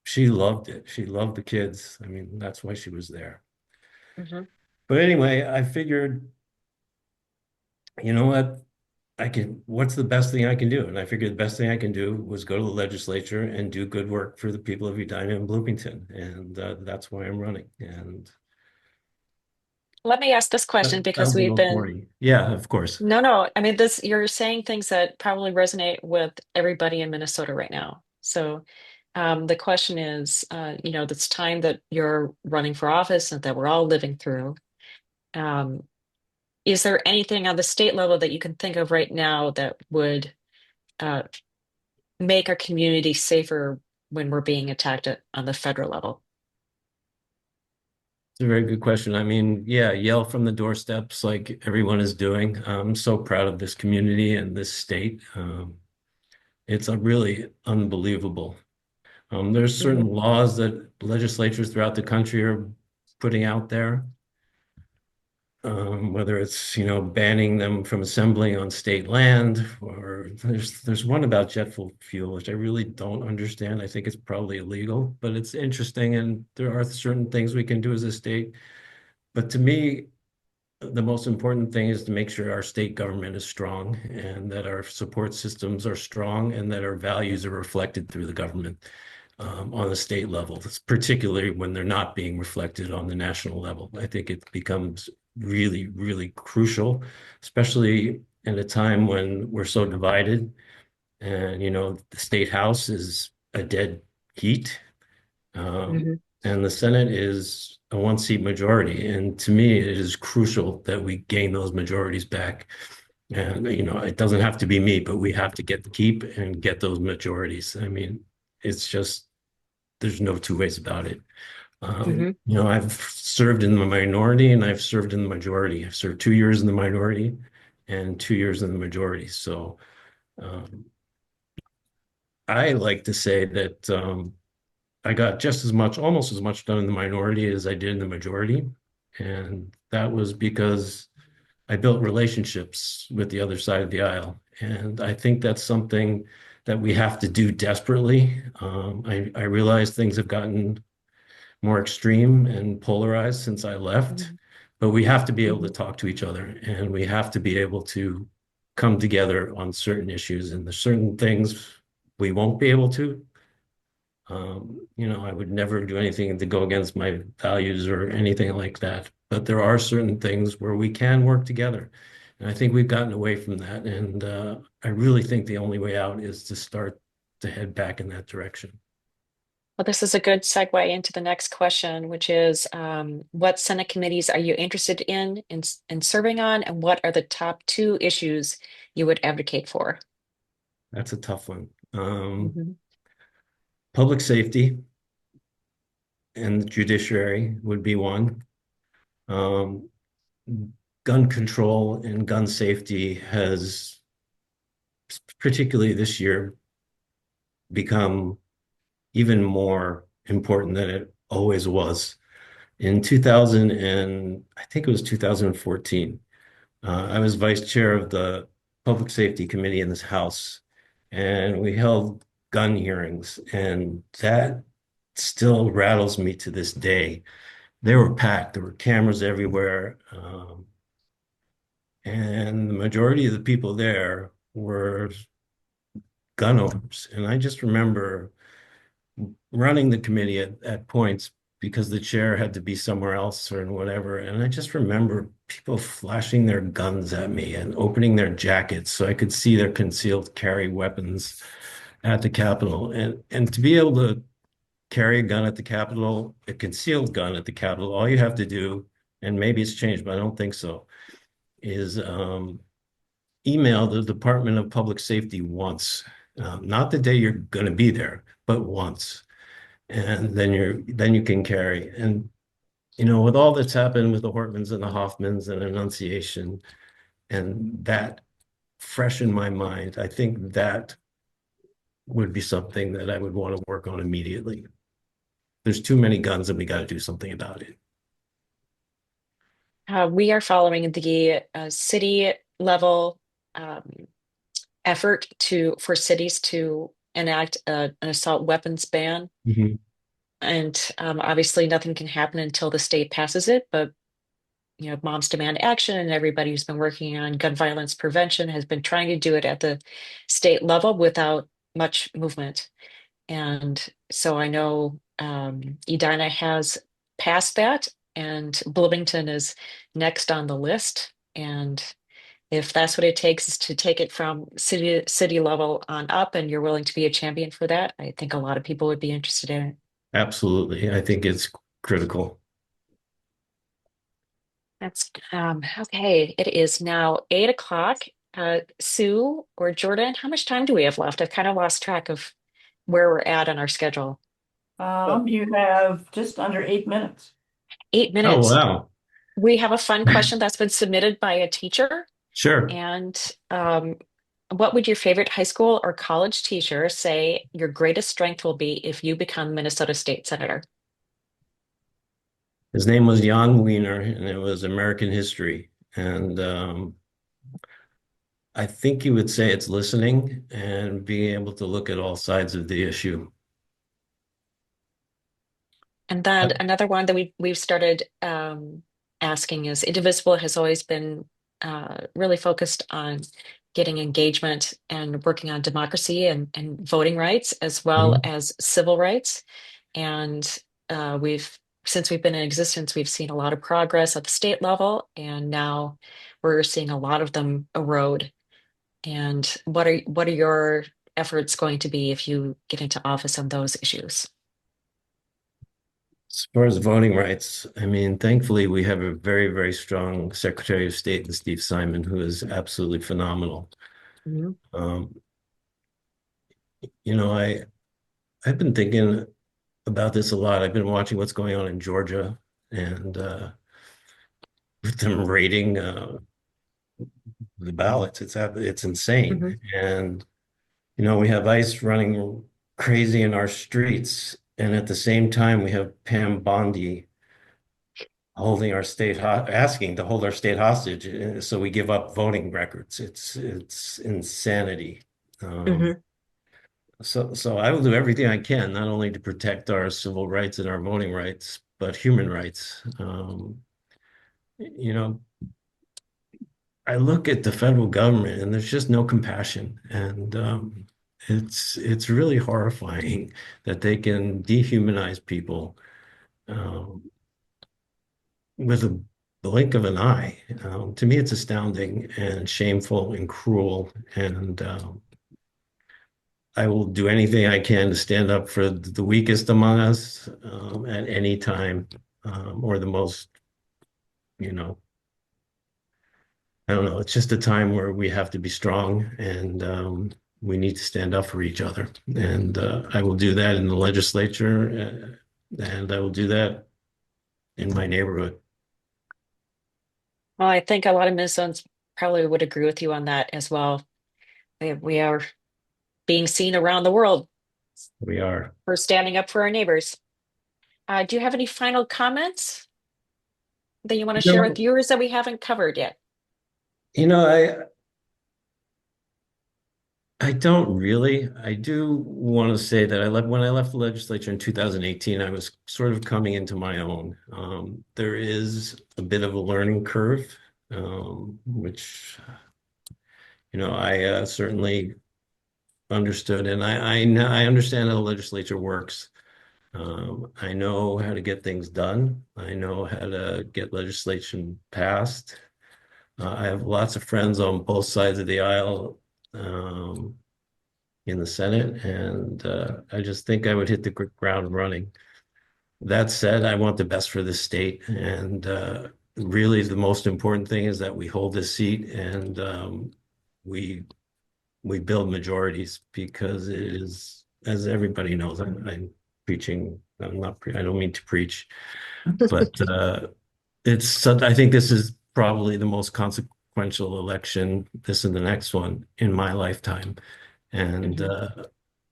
she loved it. She loved the kids. I mean, that's why she was there. Hmm. But anyway, I figured, you know what? what's the best thing I can do? And I figured the best thing I can do was go to the legislature and do good work for the people of Edina and Bloomington. And that's why I'm running. And Let me ask this question that because was a we've little been, corny. Yeah, of course. no, I mean, this, you're saying things that probably resonate with everybody in Minnesota right now. So, the question is, this time that you're running for office and that we're all living through, um, is there anything on the state level that you can think of right now that would uh, make our community safer when we're being attacked on the federal level? It's a very good question. I mean, yeah, yell from the doorsteps like everyone is doing. I'm so proud of this community and this state. It's a really unbelievable. There's certain Mhm. laws that legislatures throughout the country are putting out there, whether it's, banning them from assembling on state land, or there's one about jet fuel, which I really don't understand. I think it's probably illegal, but it's interesting, and there are certain things we can do as a state. But to me, the most important thing is to make sure our state government is strong and that our support systems are strong and that our values are reflected through the government on the state level, particularly when they're not being reflected on the national level. I think it becomes really, really crucial, especially in a time when we're so divided. And, the state house is a dead heat. Um, Mhm. and the Senate is a one-seat majority. And to me, it is crucial that we gain those majorities back. And, it doesn't have to be me, but we have to get the keep and get those majorities. I mean, it's just, there's no two ways about it. Mhm. I've served in the minority and I've served in the majority. I've served 2 years in the minority and 2 years in the majority. So um, I like to say that I got just as much, almost as much done in the minority as I did in the majority. And that was because I built relationships with the other side of the aisle. And I think that's something that we have to do desperately. I realize things have gotten more extreme and polarized since I left, Mhm. but we have to be able to Mhm. talk to each other and we have to be able to come together on certain issues. And there's certain things we won't be able to. I would never do anything to go against my values or anything like that. But there are certain things where we can work together. And I think we've gotten away from that. And I really think the only way out is to start to head back in that direction. Well, this is a good segue into the next question, which is, what Senate committees are you interested in serving on, and what are the top two issues you would advocate for? That's a tough one. Mhm. Public safety and the judiciary would be one. Um, Gun control and gun safety has, particularly this year, become even more important than it always was. In 2000 and I think it was 2014, I was vice chair of the Public Safety Committee in this House, and we held gun hearings, and that still rattles me to this day. They were packed. There were cameras everywhere. And the majority of the people there were gun owners. And I just remember running the committee at points because the chair had to be somewhere else or whatever. And I just remember people flashing their guns at me and opening their jackets so I could see their concealed carry weapons at the Capitol. And to be able to carry a gun at the Capitol, a concealed gun at the Capitol, all you have to do, and maybe it's changed, but I don't think so, is email the Department of Public Safety once, not the day you're going to be there, but once, and then you can carry. And with all that's happened with the Hortmans and the Hoffmans and Annunciation, and that fresh in my mind, I think that would be something that I would want to work on immediately. There's too many guns, and we got to do something about it. We are following the city level um, effort for cities to enact an assault weapons ban. Mhm. And obviously, nothing can happen until the state passes it. But Moms Demand Action and everybody who's been working on gun violence prevention has been trying to do it at the state level without much movement. And so I know Edina has passed that, and Bloomington is next on the list. And if that's what it takes is to take it from city level on up, and you're willing to be a champion for that, I think a lot of people would be interested in it. Absolutely. I think it's critical. That's okay. It is now 8 o'clock. Sue or Jordan, how much time do we have left? I've kind of lost track of where we're at on our schedule. You have just under 8 minutes. 8 minutes. Oh, wow. We have a fun question that's been submitted by a teacher. Sure. And what would your favorite high school or college teacher say your greatest strength will be if you become Minnesota State Senator? His name was Jan Wiener, and it was American history. And I think he would say it's listening and being able to look at all sides of the issue. And then another one that we've started asking is Indivisible has always been really focused on getting engagement and working on democracy and voting rights as well as civil rights. And since we've been in existence, we've seen a lot of progress at the state level, and now we're seeing a lot of them erode. And what are your efforts going to be if you get into office on those issues? As far as voting rights, I mean, thankfully, we have a very, very strong Secretary of State in Steve Simon, who is absolutely phenomenal. Mhm. I've been thinking about this a lot. I've been watching what's going on in Georgia and with them raiding the ballots. It's insane. Mhm. And we have ICE running crazy in our streets, and at the same time, we have Pam Bondi holding our state asking to hold our state hostage, so we give up voting records. It's insanity. Mhm. So I will do everything I can, not only to protect our civil rights and our voting rights, but human rights. You know, I look at the federal government and there's just no compassion. And it's really horrifying that they can dehumanize people um, with a blink of an eye. To me, it's astounding and shameful and cruel. And I will do anything I can to stand up for the weakest among us at any time, or the most, you know, I don't know. It's just a time where we have to be strong and we need to stand up for each other. And I will do that in the legislature, and I will do that in my neighborhood. Well, I think a lot of Minnesotans probably would agree with you on that as well. We are being seen around the world We are. for standing up for our neighbors. Do you have any final comments that you want to You share with know, viewers that we haven't covered yet? you know, I don't really. I do want to say that when I left the legislature in 2018, I was sort of coming into my own. There is a bit of a learning curve, which I certainly understood, and I understand how the legislature works. I know how to get things done. I know how to get legislation passed. I have lots of friends on both sides of the aisle. In the Senate, and I just think I would hit the ground running. That said, I want the best for the state, and really the most important thing is that we hold this seat and we we build majorities because it is, as everybody knows, I'm preaching. I'm not. I don't mean to preach, but I think this is probably the most consequential election, this and the next one, in my lifetime. And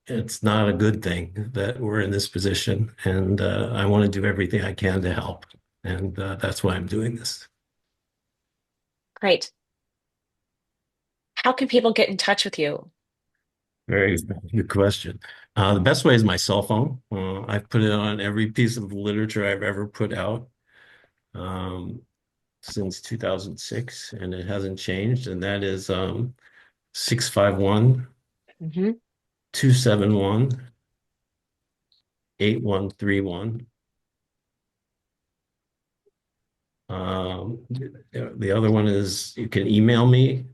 it's not a good thing that we're in this position. And I want to do everything I can to help. And that's why I'm doing this. Great. How can people get in touch with you? Very good question. The best way is my cell phone. I've put it on every piece of literature I've ever put out. Um, since 2006, and it hasn't changed, and that is 651 Mhm. 271 8131. The other one is you can email me,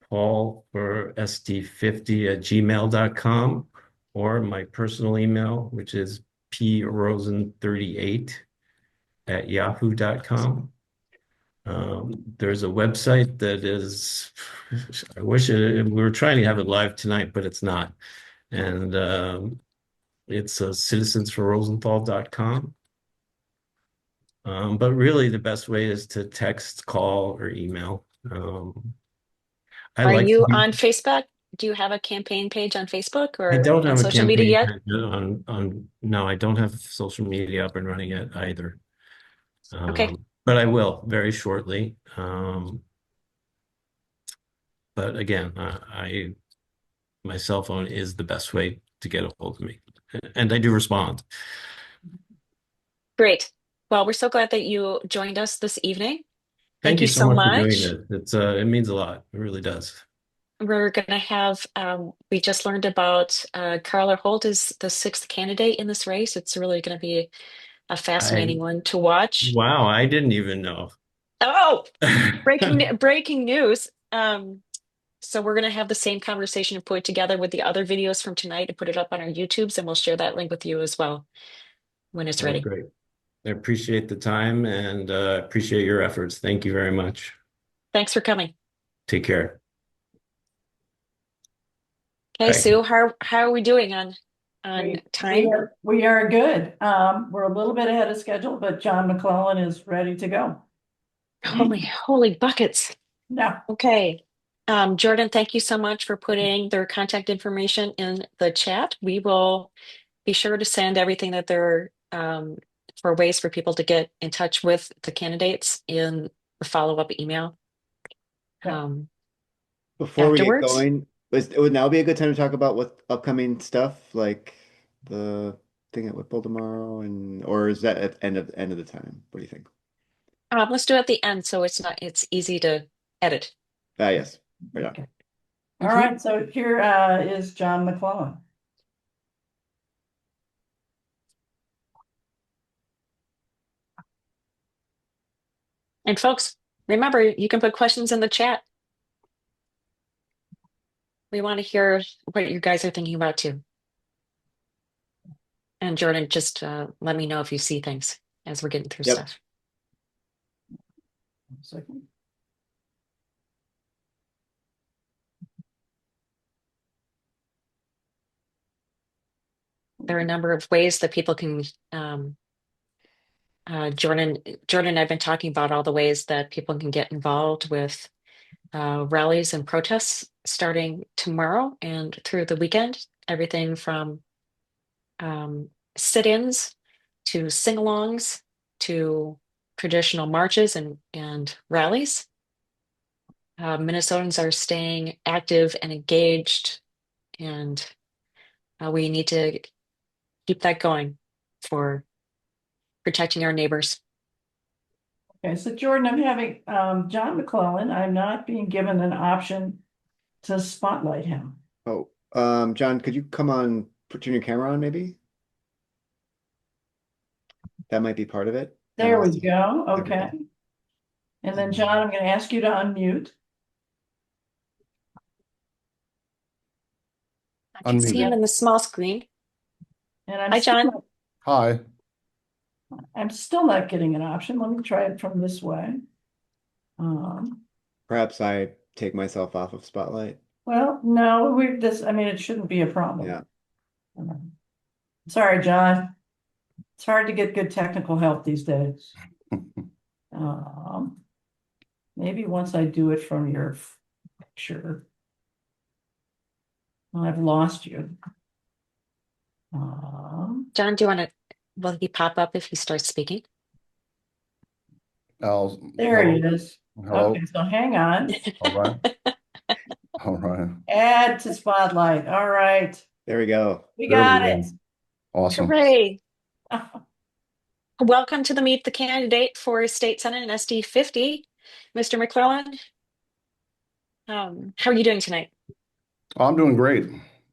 Paul for st50@gmail.com, or my personal email, which is prosen38@yahoo.com. There's a website that is, I wish we were trying to have it live tonight, but it's not. And it's citizensforrosenthal.com. But really, the best way is to text, call, or email. I Are like to you be. on Facebook? Do you have a campaign page on Facebook I or don't on have a social media campaign yet? page on. No, I don't have social media up and running yet either. Okay, But I will very shortly. But again, my cell phone is the best way to get a hold of me, and I do respond. great. Well, we're so glad that you joined us this evening. Thank Thank you you so so much for doing much. this. It means a lot. It really does. We're going to have, we just learned about Karla Hult is the sixth candidate in this race. It's really going to be a I fascinating one to watch. Wow, I didn't even know. Oh, breaking news. So we're going to have the same conversation and put it together with the other videos from tonight and put it up on our YouTubes, and we'll share that link with you as well when it's That's ready. great. I appreciate the time and appreciate your efforts. Thank you very much. Thanks for coming. Take care. Okay, Bye. Sue, how are we doing on We time? we are good. We're a little bit ahead of schedule, but John McClellan is ready to go. Holy buckets. No, Okay. Jordan, thank you so much for putting their contact information in the chat. We will be sure to send everything that they're for ways for people to get in touch with the candidates in the follow-up email. okay. Before we get Afterwards. going, it would now be a good time to talk about what upcoming stuff, like the thing at Whipple tomorrow, or is that at end of the time? What do you think? Let's do it at the end so it's easy to edit. Ah, yes. Right on. Okay. All Mhm. right, so here is John McClellan. And folks, remember, you can put questions in the chat. We want to hear what you guys are thinking about too. And Jordan, just let me know if you see things as we're getting through Yep. stuff. 1 second. There are a number of ways that people can Jordan and I've been talking about all the ways that people can get involved with rallies and protests starting tomorrow and through the weekend. Everything from sit-ins to sing-alongs to traditional marches and rallies. Minnesotans are staying active and engaged, and we need to keep that going for protecting our neighbors. Okay, so Jordan, I'm having John McClellan. I'm not being given an option to spotlight him. Oh, John, could you turn your camera on maybe? That might be part of it. And There we also, go. there we Okay. go. And then John, I'm going to ask you to unmute. I can see him Unmuted. in the small screen. And Hi, John. Hi. I'm still not getting an option. Let me try it from this way. Perhaps I take myself off of Spotlight. Well, no, I mean, it shouldn't be a problem. Yeah. Sorry, John. It's hard to get good technical help these days. Maybe once I do it from your picture. Well, I've lost you. John, will he pop up if he starts speaking? There he Hello. is. Hello. Okay, so hang on. All right. All right. Add to spotlight. All right. There we go. We There we got go. it. Awesome. Hooray. Welcome to the Meet the Candidate for State Senate and SD 50. Mr. McClellan, how are you doing tonight? I'm doing great.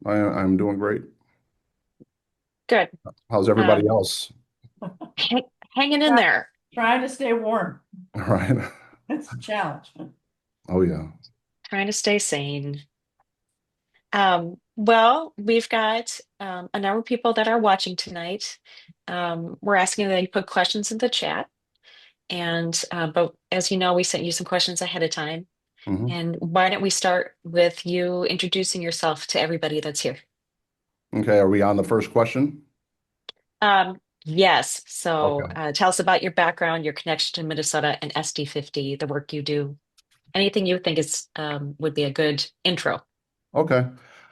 I'm doing great. Good. How's everybody Um, else? hang, Hanging in there. Trying to stay warm. All right. It's a challenge. Oh, yeah. Trying to stay sane. Well, we've got a number of people that are watching tonight. We're asking that you put questions in the chat. But as you know, we sent you some questions ahead of time. Mhm. And why don't we start with you introducing yourself to everybody that's here? Okay. Are we on the first question? Yes. So Okay. tell us about your background, your connection to Minnesota and SD50, the work you do. Anything you think is would be a good intro. Okay.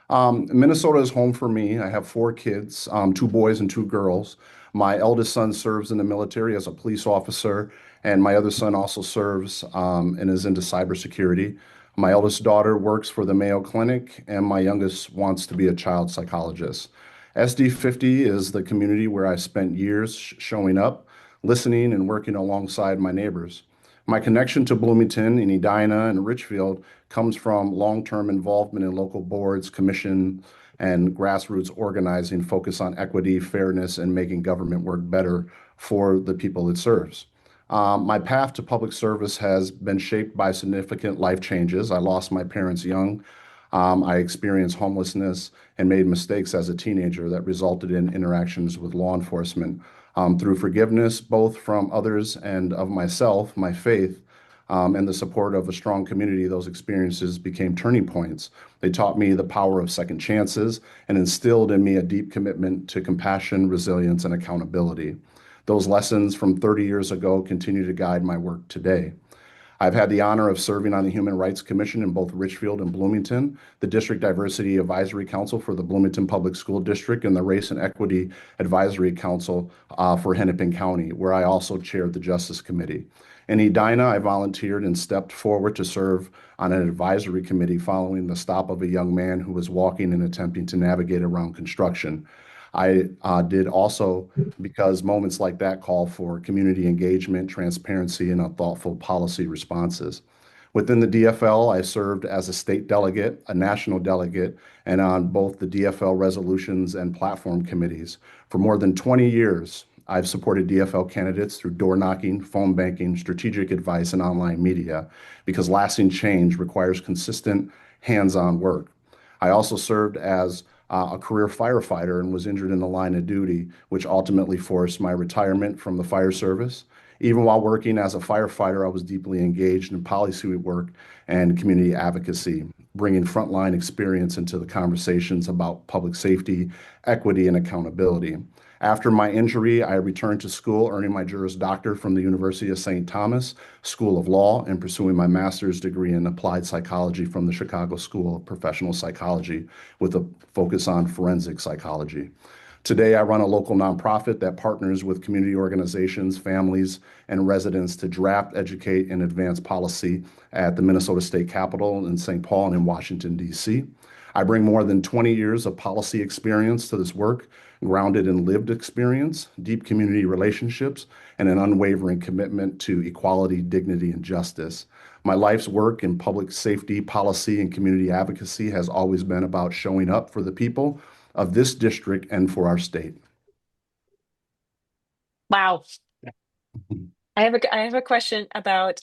Minnesota is home for me. I have four kids, two boys and two girls. My eldest son serves in the military as a police officer, and my other son also serves and is into cybersecurity. My eldest daughter works for the Mayo Clinic, and my youngest wants to be a child psychologist. SD50 is the community where I spent years showing up, listening, and working alongside my neighbors. My connection to Bloomington and Edina and Richfield comes from long-term involvement in local boards, commission, and grassroots organizing focused on equity, fairness, and making government work better for the people it serves. My path to public service has been shaped by significant life changes. I lost my parents young. I experienced homelessness and made mistakes as a teenager that resulted in interactions with law enforcement. Through forgiveness, both from others and of myself, my faith, and the support of a strong community, those experiences became turning points. They taught me the power of second chances and instilled in me a deep commitment to compassion, resilience, and accountability. Those lessons from 30 years ago continue to guide my work today. I've had the honor of serving on the Human Rights Commission in both Richfield and Bloomington, the District Diversity Advisory Council for the Bloomington Public School District, and the Race and Equity Advisory Council for Hennepin County, where I also chaired the Justice Committee. In Edina, I volunteered and stepped forward to serve on an advisory committee following the stop of a young man who was walking and attempting to navigate around construction. I did also because moments like that call for community engagement, transparency, and a thoughtful policy responses. Within the DFL, I served as a state delegate, a national delegate, and on both the DFL resolutions and platform committees. For more than 20 years, I've supported DFL candidates through door knocking, phone banking, strategic advice, and online media because lasting change requires consistent hands-on work. I also served as a career firefighter and was injured in the line of duty, which ultimately forced my retirement from the fire service. Even while working as a firefighter, I was deeply engaged in policy work and community advocacy, bringing frontline experience into the conversations about public safety, equity, and accountability. After my injury, I returned to school, earning my Juris Doctor from the University of St. Thomas School of Law and pursuing my master's degree in applied psychology from the Chicago School of Professional Psychology with a focus on forensic psychology. Today, I run a local nonprofit that partners with community organizations, families, and residents to draft, educate, and advance policy at the Minnesota State Capitol in St. Paul and in Washington, D.C. I bring more than 20 years of policy experience to this work, grounded in lived experience, deep community relationships, and an unwavering commitment to equality, dignity, and justice. My life's work in public safety, policy, and community advocacy has always been about showing up for the people of this district and for our state. Wow. I have a question about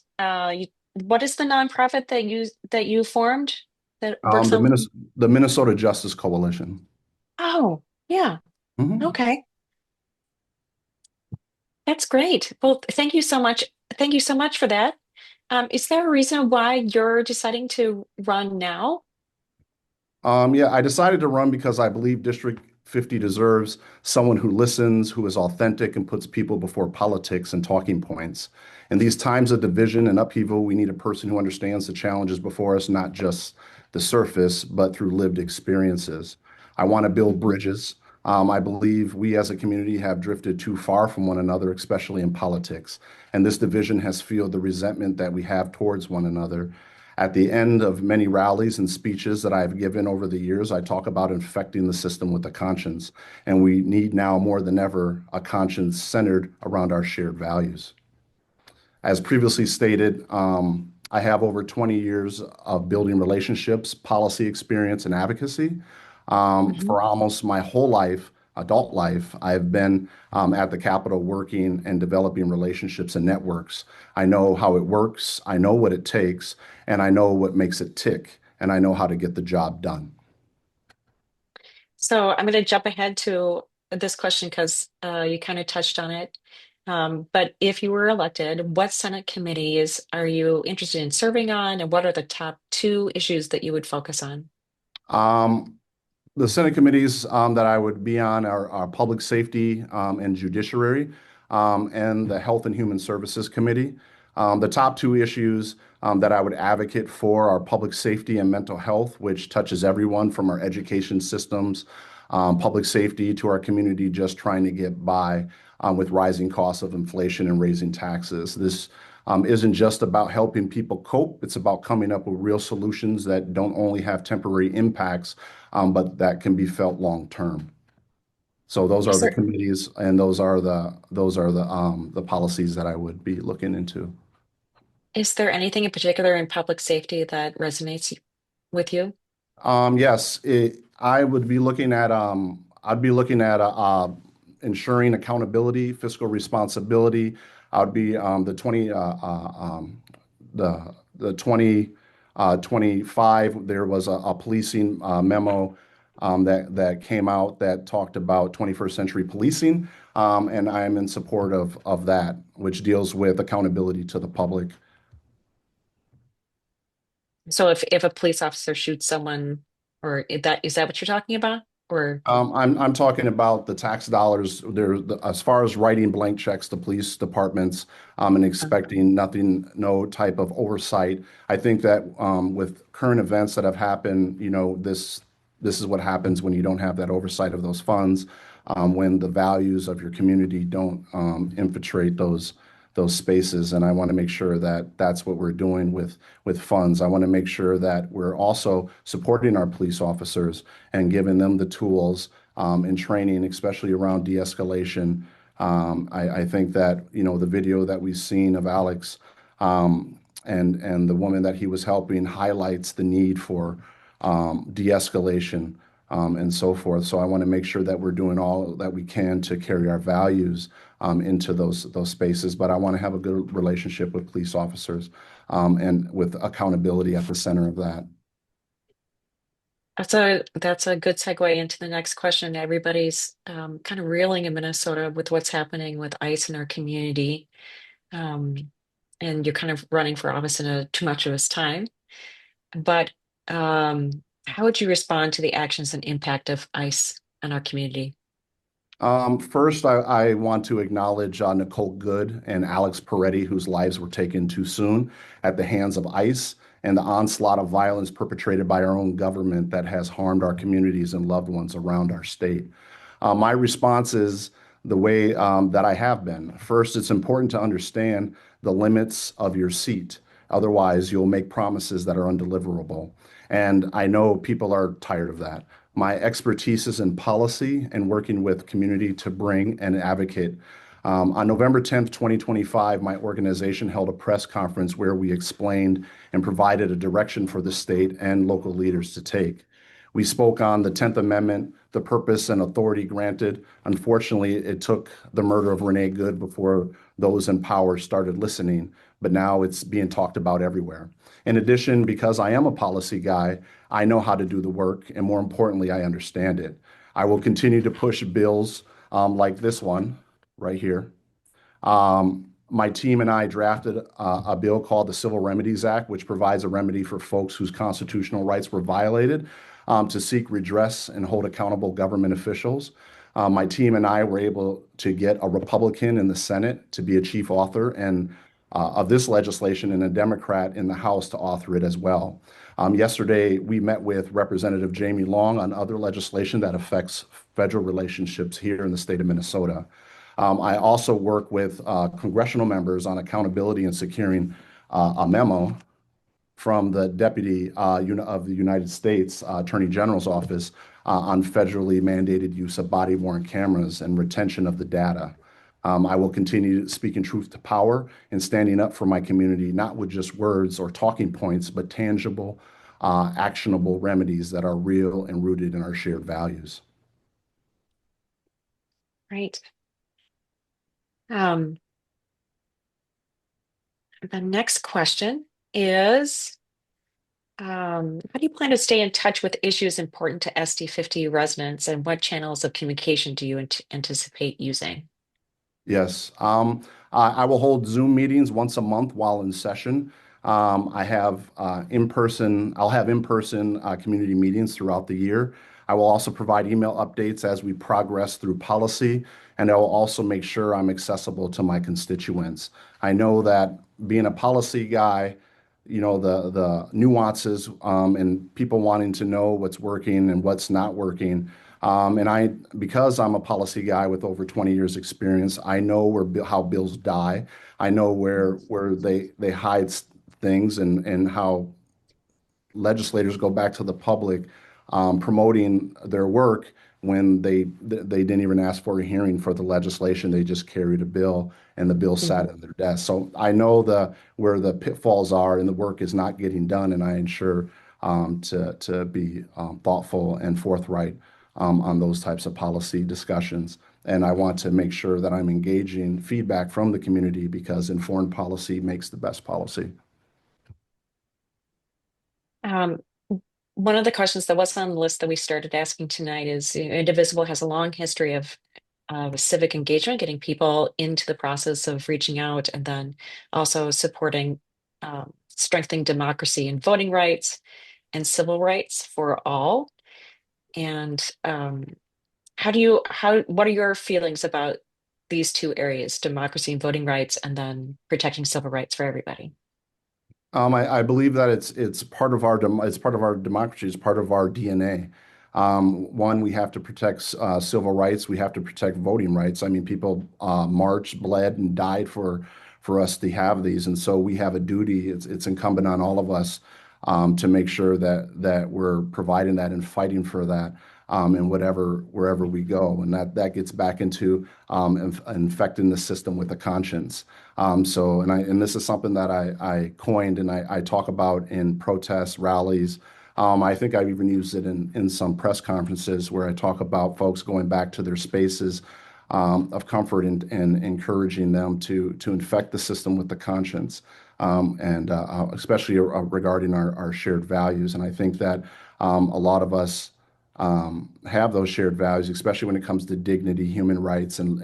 what is the nonprofit that you formed that works The, on? the Minnesota Justice Coalition. Oh, yeah. Mhm. Okay. That's great. Well, thank you so much. Thank you so much for that. Is there a reason why you're deciding to run now? Yeah, I decided to run because I believe District 50 deserves someone who listens, who is authentic, and puts people before politics and talking points. In these times of division and upheaval, we need a person who understands the challenges before us, not just the surface, but through lived experiences. I want to build bridges. I believe we as a community have drifted too far from one another, especially in politics. And this division has fueled the resentment that we have towards one another. At the end of many rallies and speeches that I've given over the years, I talk about infecting the system with a conscience. And we need now more than ever a conscience centered around our shared values. As previously stated, I have over 20 years of building relationships, policy experience, and advocacy. Mhm. For almost my whole life, adult life, I've been at the Capitol working and developing relationships and networks. I know how it works, I know what it takes, and I know what makes it tick, and I know how to get the job done. So I'm going to jump ahead to this question because you kind of touched on it. But if you were elected, what Senate committees are you interested in serving on, and what are the top two issues that you would focus on? Um, The Senate committees that I would be on are Public Safety and Judiciary and the Health and Human Services Committee. The top two issues that I would advocate for are public safety and mental health, which touches everyone from our education systems, public safety to our community just trying to get by with rising costs of inflation and raising taxes. This isn't just about helping people cope, it's about coming up with real solutions that don't only have temporary impacts but that can be felt long term. So those are Is the there committees, and those are the policies that I would be looking into. is there anything in particular in public safety that resonates with you? Yes, I would be looking at I'd be looking at ensuring accountability, fiscal responsibility. I would be the 2025 there was a policing memo that came out that talked about 21st century policing, and I am in support of that, which deals with accountability to the public. So if a police officer shoots someone, or is that what you're talking about? Or I'm talking about the tax dollars there as far as writing blank checks to police departments and expecting nothing, no type of oversight. I think that with current events that have happened, this is what happens when you don't have that oversight of those funds, when the values of your community don't infiltrate those spaces. And I want to make sure that that's what we're doing with funds. I want to make sure that we're also supporting our police officers and giving them the tools and training, especially around de-escalation. I think that the video that we've seen of Alex and the woman that he was helping highlights the need for de-escalation and so forth. So I want to make sure that we're doing all that we can to carry our values into those spaces. But I want to have a good relationship with police officers and with accountability at the center of that. that's a good segue into the next question. Everybody's kind of reeling in Minnesota with what's happening with ICE in our community. Um, and you're kind of running for office in a too much of his time. But how would you respond to the actions and impact of ICE on our community? First, I want to acknowledge Nicole Good and Alex Peretti, whose lives were taken too soon at the hands of ICE, and the onslaught of violence perpetrated by our own government that has harmed our communities and loved ones around our state. My response is the way that I have been. First, it's important to understand the limits of your seat. Otherwise, you'll make promises that are undeliverable. And I know people are tired of that. My expertise is in policy and working with community to bring and advocate. On November 10th, 2025, my organization held a press conference where we explained and provided a direction for the state and local leaders to take. We spoke on the 10th Amendment, the purpose and authority granted. Unfortunately, it took the murder of Renee Good before those in power started listening, but now it's being talked about everywhere. In addition, because I am a policy guy, I know how to do the work, and more importantly, I understand it. I will continue to push bills like this one right here. My team and I drafted a bill called the Civil Remedies Act, which provides a remedy for folks whose constitutional rights were violated to seek redress and hold accountable government officials. My team and I were able to get a Republican in the Senate to be a chief author and of this legislation and a Democrat in the House to author it as well. Yesterday, we met with Representative Jamie Long on other legislation that affects federal relationships here in the state of Minnesota. I also work with congressional members on accountability and securing a memo from the Deputy of the United States Attorney General's Office on federally mandated use of body-worn cameras and retention of the data. I will continue speaking truth to power and standing up for my community, not with just words or talking points, but tangible, actionable remedies that are real and rooted in our shared values. Right. The next question is, how do you plan to stay in touch with issues important to SD50 residents, and what channels of communication do you anticipate using? Yes. I will hold Zoom meetings once a month while in session. I have I'll have in-person community meetings throughout the year. I will also provide email updates as we progress through policy, and I will also make sure I'm accessible to my constituents. I know that being a policy guy, the nuances and people wanting to know what's working and what's not working. Because I'm a policy guy with over 20 years experience, I know how bills die. I know where they hide things and how legislators go back to the public promoting their work when they didn't even ask for a hearing for the legislation. They just carried a bill and the bill sat at their desk. So I know where the pitfalls are and the work is not getting done, and I ensure to be thoughtful and forthright on those types of policy discussions. And I want to make sure that I'm engaging feedback from the community because informed policy makes the best policy. Um, One of the questions that was on the list that we started asking tonight is, Indivisible has a long history of civic engagement, getting people into the process of reaching out, and then also supporting strengthening democracy and voting rights and civil rights for all. And what are your feelings about these two areas, democracy and voting rights, and then protecting civil rights for everybody? I believe that it's part of it's part of our democracy. It's part of our DNA. One, we have to protect civil rights. We have to protect voting rights. I mean, people marched, bled, and died for us to have these, and so we have a duty. It's incumbent on all of us to make sure that we're providing that and fighting for that. And wherever we go, and that gets back into infecting the system with a conscience. And this is something that I coined and I talk about in protests, rallies. I think I've even used it in some press conferences where I talk about folks going back to their spaces of comfort and encouraging them to infect the system with the conscience, and especially regarding our shared values. And I think that a lot of us have those shared values, especially when it comes to dignity, human rights, and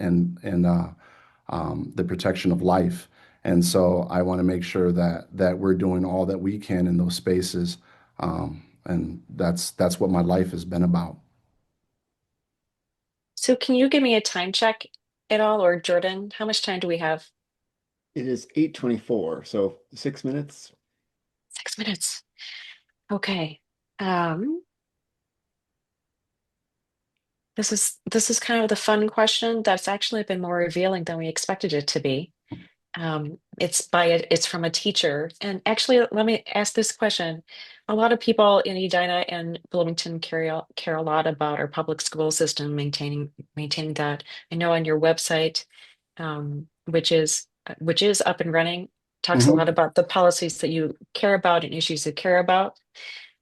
the protection of life. And so I want to make sure that we're doing all that we can in those spaces, and that's what my life has been about. So can you give me a time check at all, or Jordan, how much time do we have? It is 8:24, so 6 minutes. 6 minutes. Okay. Um, this is kind of the fun question that's actually been more revealing than we expected it to be. It's from a teacher. And actually, let me ask this question. A lot of people in Edina and Bloomington care a lot about our public school system, maintaining that. I know on your website, which is up and running, talks a Mhm. lot about the policies that you care about and issues you care about.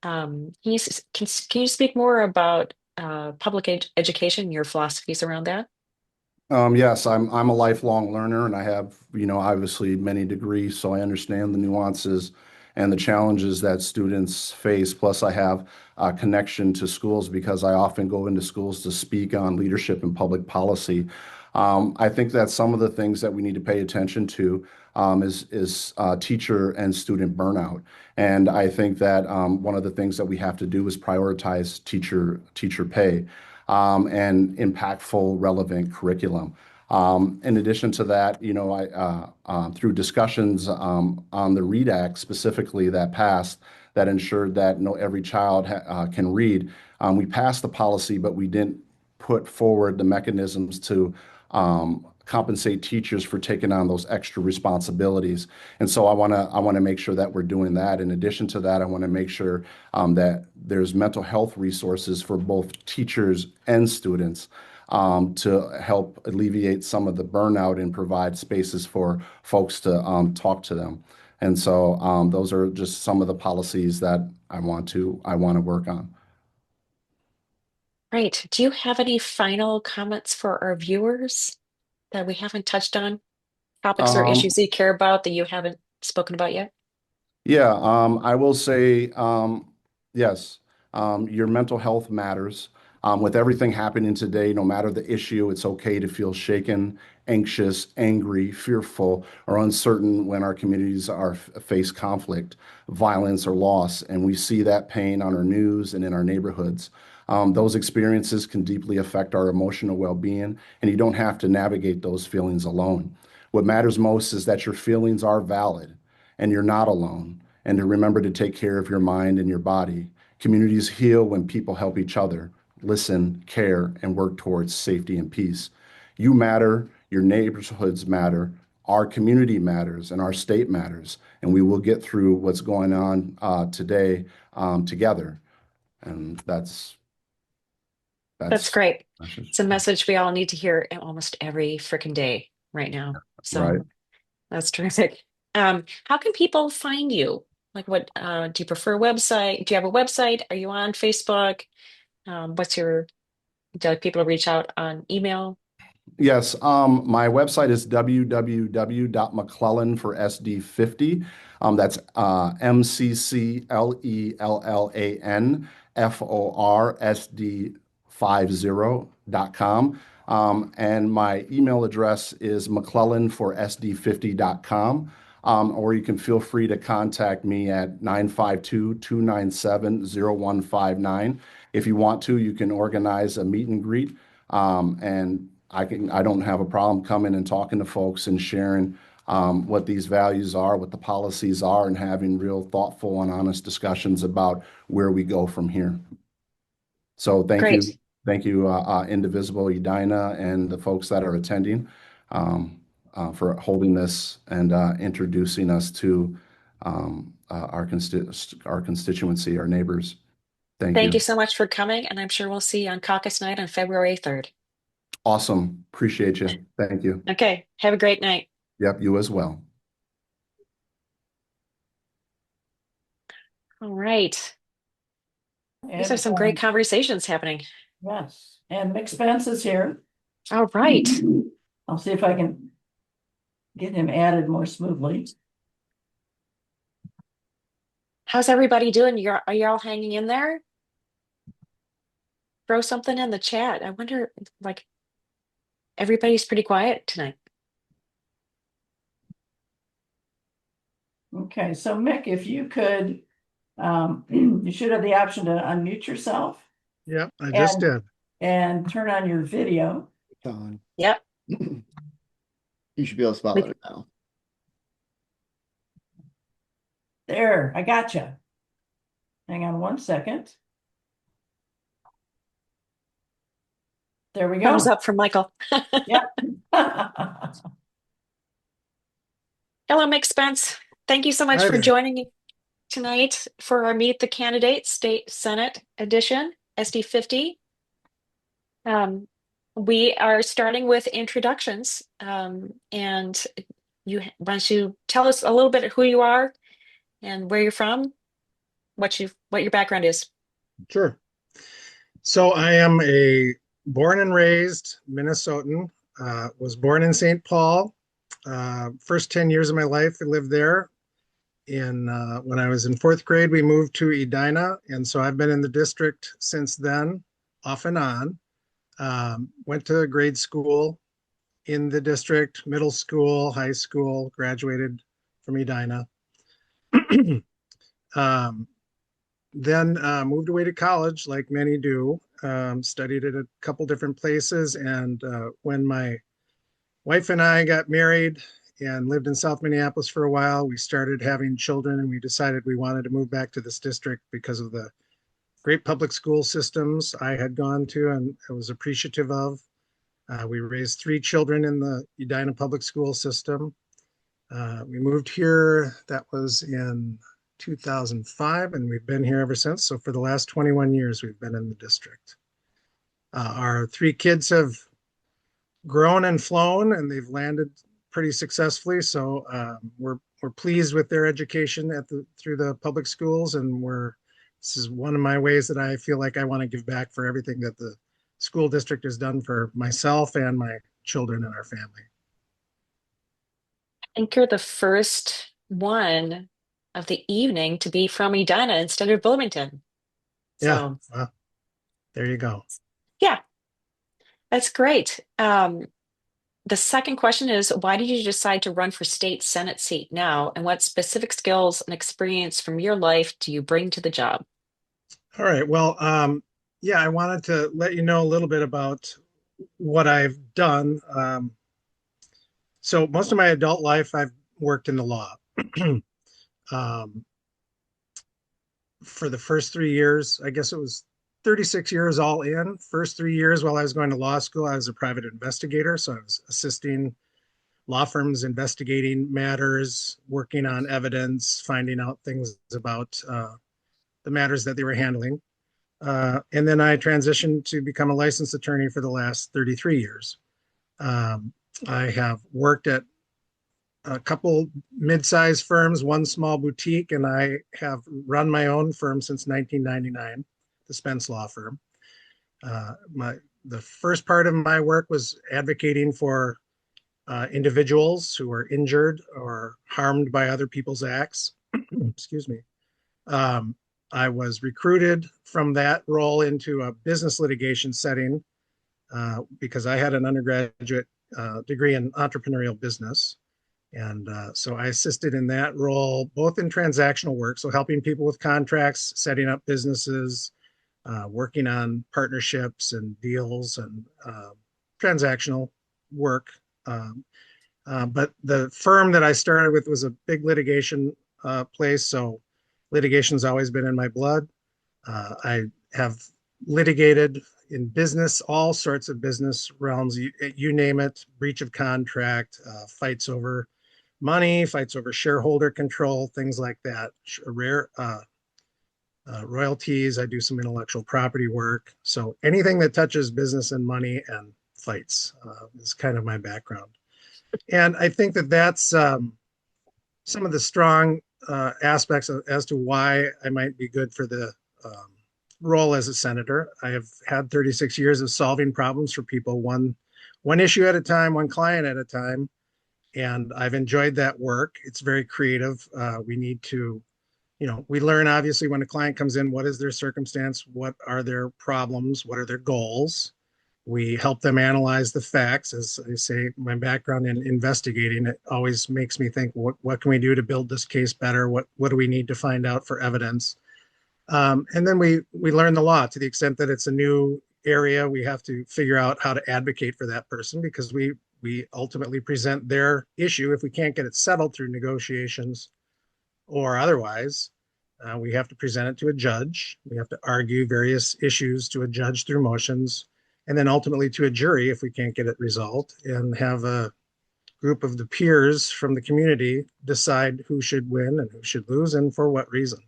Can you speak more about public education, your philosophies around that? Yes, I'm a lifelong learner, and I have, obviously many degrees, so I understand the nuances and the challenges that students face. Plus, I have a connection to schools because I often go into schools to speak on leadership and public policy. I think that some of the things that we need to pay attention to is teacher and student burnout, and I think that one of the things that we have to do is prioritize teacher pay and impactful, relevant curriculum. In addition to that, through discussions on the READ Act specifically that passed that ensured that every child can read, we passed the policy, but we didn't put forward the mechanisms to compensate teachers for taking on those extra responsibilities. And so I want to make sure that we're doing that. In addition to that, I want to make sure that there's mental health resources for both teachers and students to help alleviate some of the burnout and provide spaces for folks to talk to them. And so those are just some of the policies that I want to work on. Great. Do you have any final comments for our viewers that we haven't touched on? Topics or Um, issues that you care about that you haven't spoken about yet? Yeah, I will say, yes, your mental health matters. With everything happening today, no matter the issue, it's okay to feel shaken, anxious, angry, fearful, or uncertain when our communities are face conflict, violence, or loss, and we see that pain on our news and in our neighborhoods. Those experiences can deeply affect our emotional well-being, and you don't have to navigate those feelings alone. What matters most is that your feelings are valid and you're not alone, and to remember to take care of your mind and your body. Communities heal when people help each other, listen, care, and work towards safety and peace. You matter, your neighborhoods matter, our community matters, and our state matters, and we will get through what's going on today together. And That's that's great. message. It's a message we all need to hear almost every freaking day right now. Right. So that's terrific. How can people find you? Like what, do you prefer a website? Do you have a website? Are you on Facebook? Do people reach out on email? Yes, my website is www.McClellan for SD50. That's McClellan FORSD50.com. And my email address is McClellan for SD50.com. Or you can feel free to contact me at 952-297-0159. If you want to, you can organize a meet and greet. And I don't have a problem coming and talking to folks and sharing what these values are, what the policies are, and having real thoughtful and honest discussions about where we go from here. So Great. thank you, Indivisible, Edina, and the folks that are attending for holding this and introducing us to our constituency, our neighbors. Thank Thank you you. so much for coming, and I'm sure we'll see you on caucus night on February 3rd. Awesome. Appreciate you. Thank you. Okay, have a great night. Yep, you as well. All right. These are And some great conversations happening. yes, and Mick Spence is here. All right. I'll see if I can get him added more smoothly. How's everybody doing? Are you all hanging in there? Throw something in the chat. I wonder, like, everybody's pretty quiet tonight. Okay, so Mick, if you could, you should have the option to unmute yourself Yep, I just did. and turn on your video. It's on. Yep. You should be able to spotlight it now. There, I got you. Hang on one second. There we go. Thumbs up from Michael. Yep. Hello, Mick Spence. Thank you so much Hi for there. joining me tonight for our Meet the Candidates State Senate Edition, SD50. We are starting with introductions, and why don't you tell us a little bit of who you are and where you're from, what your background is. Sure. So I am a born and raised Minnesotan, was born in St. Paul. First 10 years of my life, I lived there. When I was in fourth grade, we moved to Edina, and so I've been in the district since then, off and on. Went to grade school in the district, middle school, high school, graduated from Edina. Then moved away to college, like many do. Studied at a couple different places, and when my wife and I got married and lived in South Minneapolis for a while, we started having children, and we decided we wanted to move back to this district because of the great public school systems I had gone to and I was appreciative of. We raised 3 children in the Edina public school system. We moved here, that was in 2005, and we've been here ever since. So for the last 21 years, we've been in the district. Our 3 kids have grown and flown, and they've landed pretty successfully. So we're pleased with their education through the public schools, and this is one of my ways that I feel like I want to give back for everything that the school district has done for myself and my children and our family. I think you're the first one of the evening to be from Edina instead of Bloomington. Yeah, So, well, there you go. yeah, that's great. The second question is, why did you decide to run for state Senate seat now? And what specific skills and experience from your life do you bring to the job? All right. Well, yeah, I wanted to let you know a little bit about what I've done. So most of my adult life, I've worked in the law. um, for the first 3 years, I guess it was 36 years all in. First 3 years while I was going to law school, I was a private investigator. So I was assisting law firms investigating matters, working on evidence, finding out things about the matters that they were handling. And then I transitioned to become a licensed attorney for the last 33 years. I have worked at a couple mid-sized firms, one small boutique, and I have run my own firm since 1999, the Spence Law Firm. The first part of my work was advocating for individuals who were injured or harmed by other people's acts. Excuse me. I was recruited from that role into a business litigation setting because I had an undergraduate degree in entrepreneurial business. And so I assisted in that role, both in transactional work, so helping people with contracts, setting up businesses, working on partnerships and deals and transactional work. But the firm that I started with was a big litigation place, so litigation's always been in my blood. I have litigated in business, all sorts of business realms, you name it, breach of contract, fights over money, fights over shareholder control, things like that. Rare royalties. I do some intellectual property work. So anything that touches business and money and fights is kind of my background. And I think that that's some of the strong aspects as to why I might be good for the role as a senator. I have had 36 years of solving problems for people, one issue at a time, one client at a time. And I've enjoyed that work. It's very creative. We need to, we learn obviously when a client comes in, what is their circumstance? What are their problems? What are their goals? We help them analyze the facts. As I say, my background in investigating, it always makes me think, what can we do to build this case better? What do we need to find out for evidence? And then we learn the law to the extent that it's a new area. We have to figure out how to advocate for that person because we ultimately present their issue. If we can't get it settled through negotiations or otherwise, we have to present it to a judge. We have to argue various issues to a judge through motions, and then ultimately to a jury if we can't get it resolved, and have a group of the peers from the community decide who should win and who should lose and for what reason.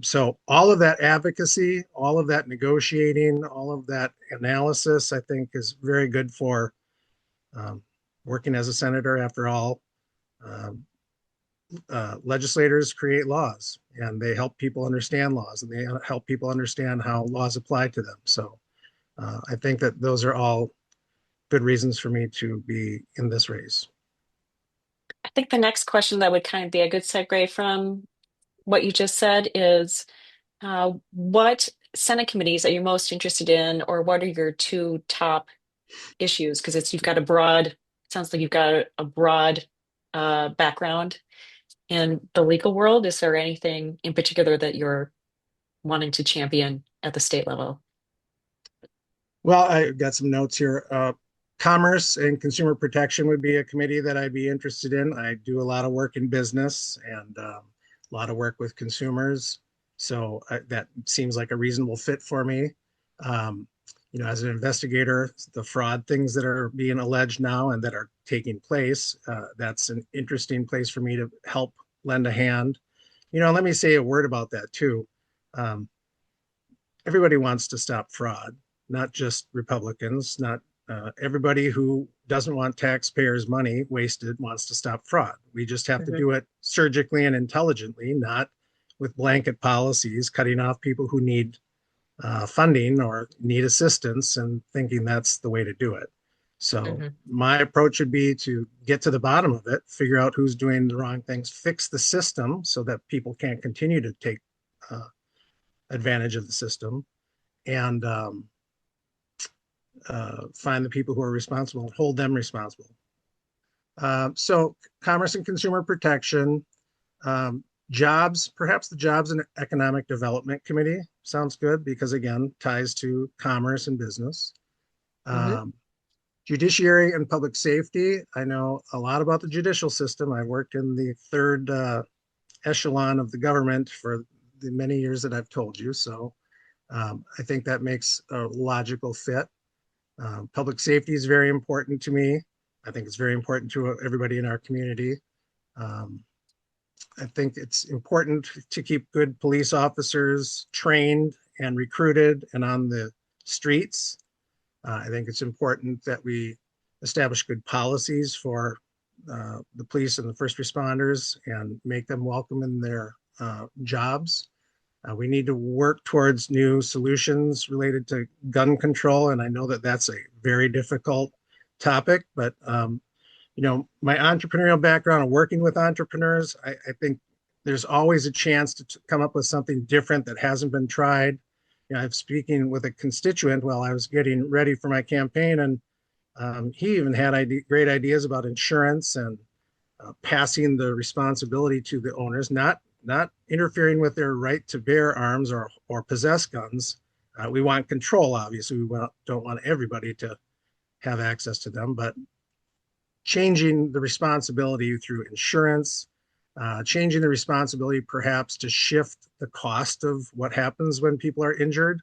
So all of that advocacy, all of that negotiating, all of that analysis, I think is very good for working as a senator. After all, legislators create laws and they help people understand laws and they help people understand how laws apply to them. So I think that those are all good reasons for me to be in this race. I think the next question that would kind of be a good segue from what you just said is what Senate committees are you most interested in, or what are your 2 top issues? Because you've got it sounds like you've got a broad background in the legal world. Is there anything in particular that you're wanting to champion at the state level? Well, I got some notes here. Commerce and consumer protection would be a committee that I'd be interested in. I do a lot of work in business and a lot of work with consumers. So that seems like a reasonable fit for me. as an investigator, the fraud things that are being alleged now and that are taking place, that's an interesting place for me to help lend a hand. Let me say a word about that too. Um, Everybody wants to stop fraud, not just Republicans, not everybody who doesn't want taxpayers' money wasted wants to stop fraud. We just have to do it surgically and intelligently, not with blanket policies, cutting off people who need funding or need assistance and thinking that's the way to do it. So my approach would be to get to the bottom of it, figure out who's doing the wrong things, fix the system so that people can't continue to take advantage of the system, and find the people who are responsible and hold them responsible. So commerce and consumer protection, jobs, perhaps the Jobs and Economic Development Committee sounds good because, again, ties to commerce and business. Judiciary and public safety. I know a lot about the judicial system. I worked in the third echelon of the government for the many years that I've told you. So I think that makes a logical fit. Public safety is very important to me. I think it's very important to everybody in our community. I think it's important to keep good police officers trained and recruited and on the streets. I think it's important that we establish good policies for the police and the first responders and make them welcome in their jobs. We need to work towards new solutions related to gun control. And I know that that's a very difficult topic, but my entrepreneurial background and working with entrepreneurs, I think there's always a chance to come up with something different that hasn't been tried. I'm speaking with a constituent while I was getting ready for my campaign, and he even had great ideas about insurance and passing the responsibility to the owners, not interfering with their right to bear arms or possess guns. We want control, obviously. We don't want everybody to have access to them, but changing the responsibility through insurance, changing the responsibility perhaps to shift the cost of what happens when people are injured.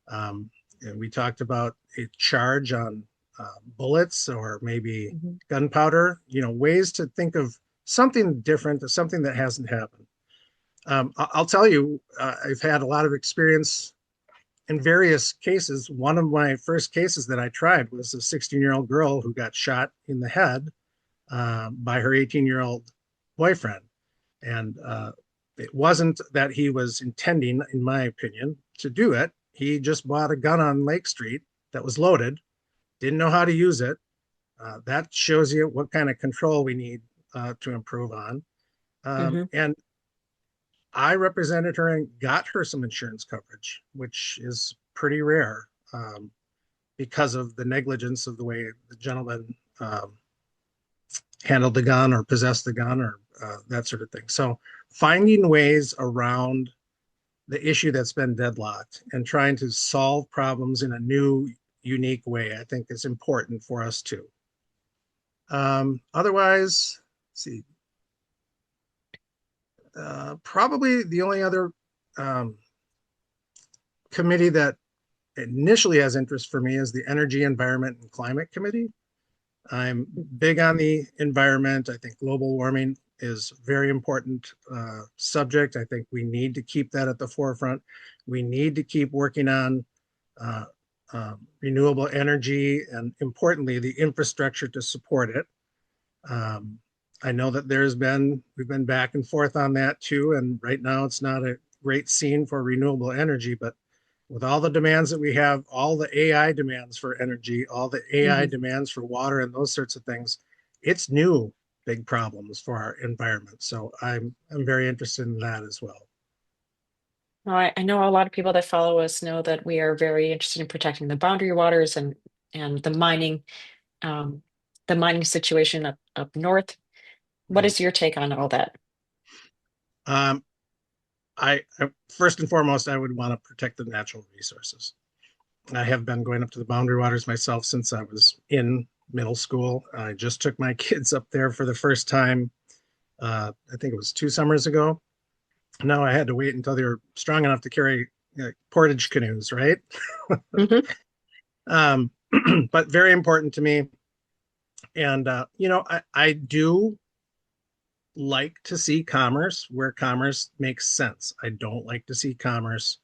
And we talked about a charge on bullets or maybe gunpowder, ways to think of something different, something that hasn't happened. I'll tell you, I've had a lot of experience in various cases. One of my first cases that I tried was a 16-year-old girl who got shot in the head by her 18-year-old boyfriend. And it wasn't that he was intending, in my opinion, to do it. He just bought a gun on Lake Street that was loaded, didn't know how to use it. That shows you what kind of control we need to improve on. And I represented her and got her some insurance coverage, which is pretty rare because of the negligence of the way the gentleman handled the gun or possessed the gun or that sort of thing. So finding ways around the issue that's been deadlocked and trying to solve problems in a new, unique way, I think is important for us too. Otherwise, let's see. Probably the only other committee that initially has interest for me is the Energy, Environment, and Climate Committee. I'm big on the environment. I think global warming is a very important subject. I think we need to keep that at the forefront. We need to keep working on renewable energy and, importantly, the infrastructure to support it. I know that we've been back and forth on that too. And right now it's not a great scene for renewable energy, but with all the demands that we have, all the AI demands for energy, all the AI demands for water and those sorts of things, it's new big problems for our environment. So I'm very interested in that as well. I know a lot of people that follow us know that we are very interested in protecting the boundary waters and the mining situation up north. What is your take on all that? I first and foremost, I would want to protect the natural resources. I have been going up to the boundary waters myself since I was in middle school. I just took my kids up there for the first time. I think it was 2 summers ago. Now I had to wait until they were strong enough to carry portage canoes, right? Um, but very important to me. And, I do like to see commerce where commerce makes sense. I don't like to see commerce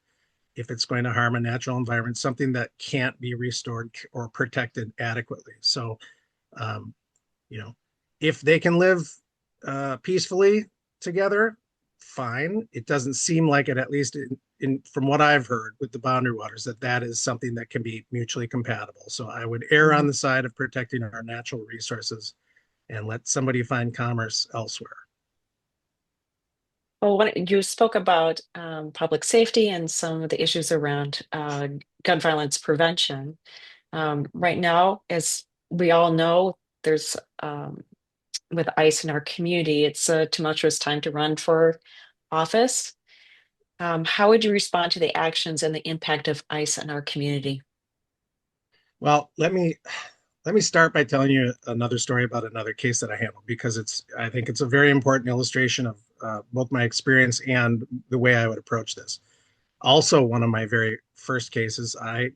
if it's going to harm a natural environment, something that can't be restored or protected adequately. So, um, you know, if they can live peacefully together, fine. It doesn't seem like it, at least from what I've heard with the boundary waters, that is something that can be mutually compatible. So I would err on the side of protecting our natural resources and let somebody find commerce elsewhere. Well, when you spoke about public safety and some of the issues around gun violence prevention, right now, as we all know, there's with ICE in our community, it's a tumultuous time to run for office. How would you respond to the actions and the impact of ICE in our community? Well, let me start by telling you another story about another case that I handled, because I think it's a very important illustration of both my experience and the way I would approach this. Also, one of my very first cases I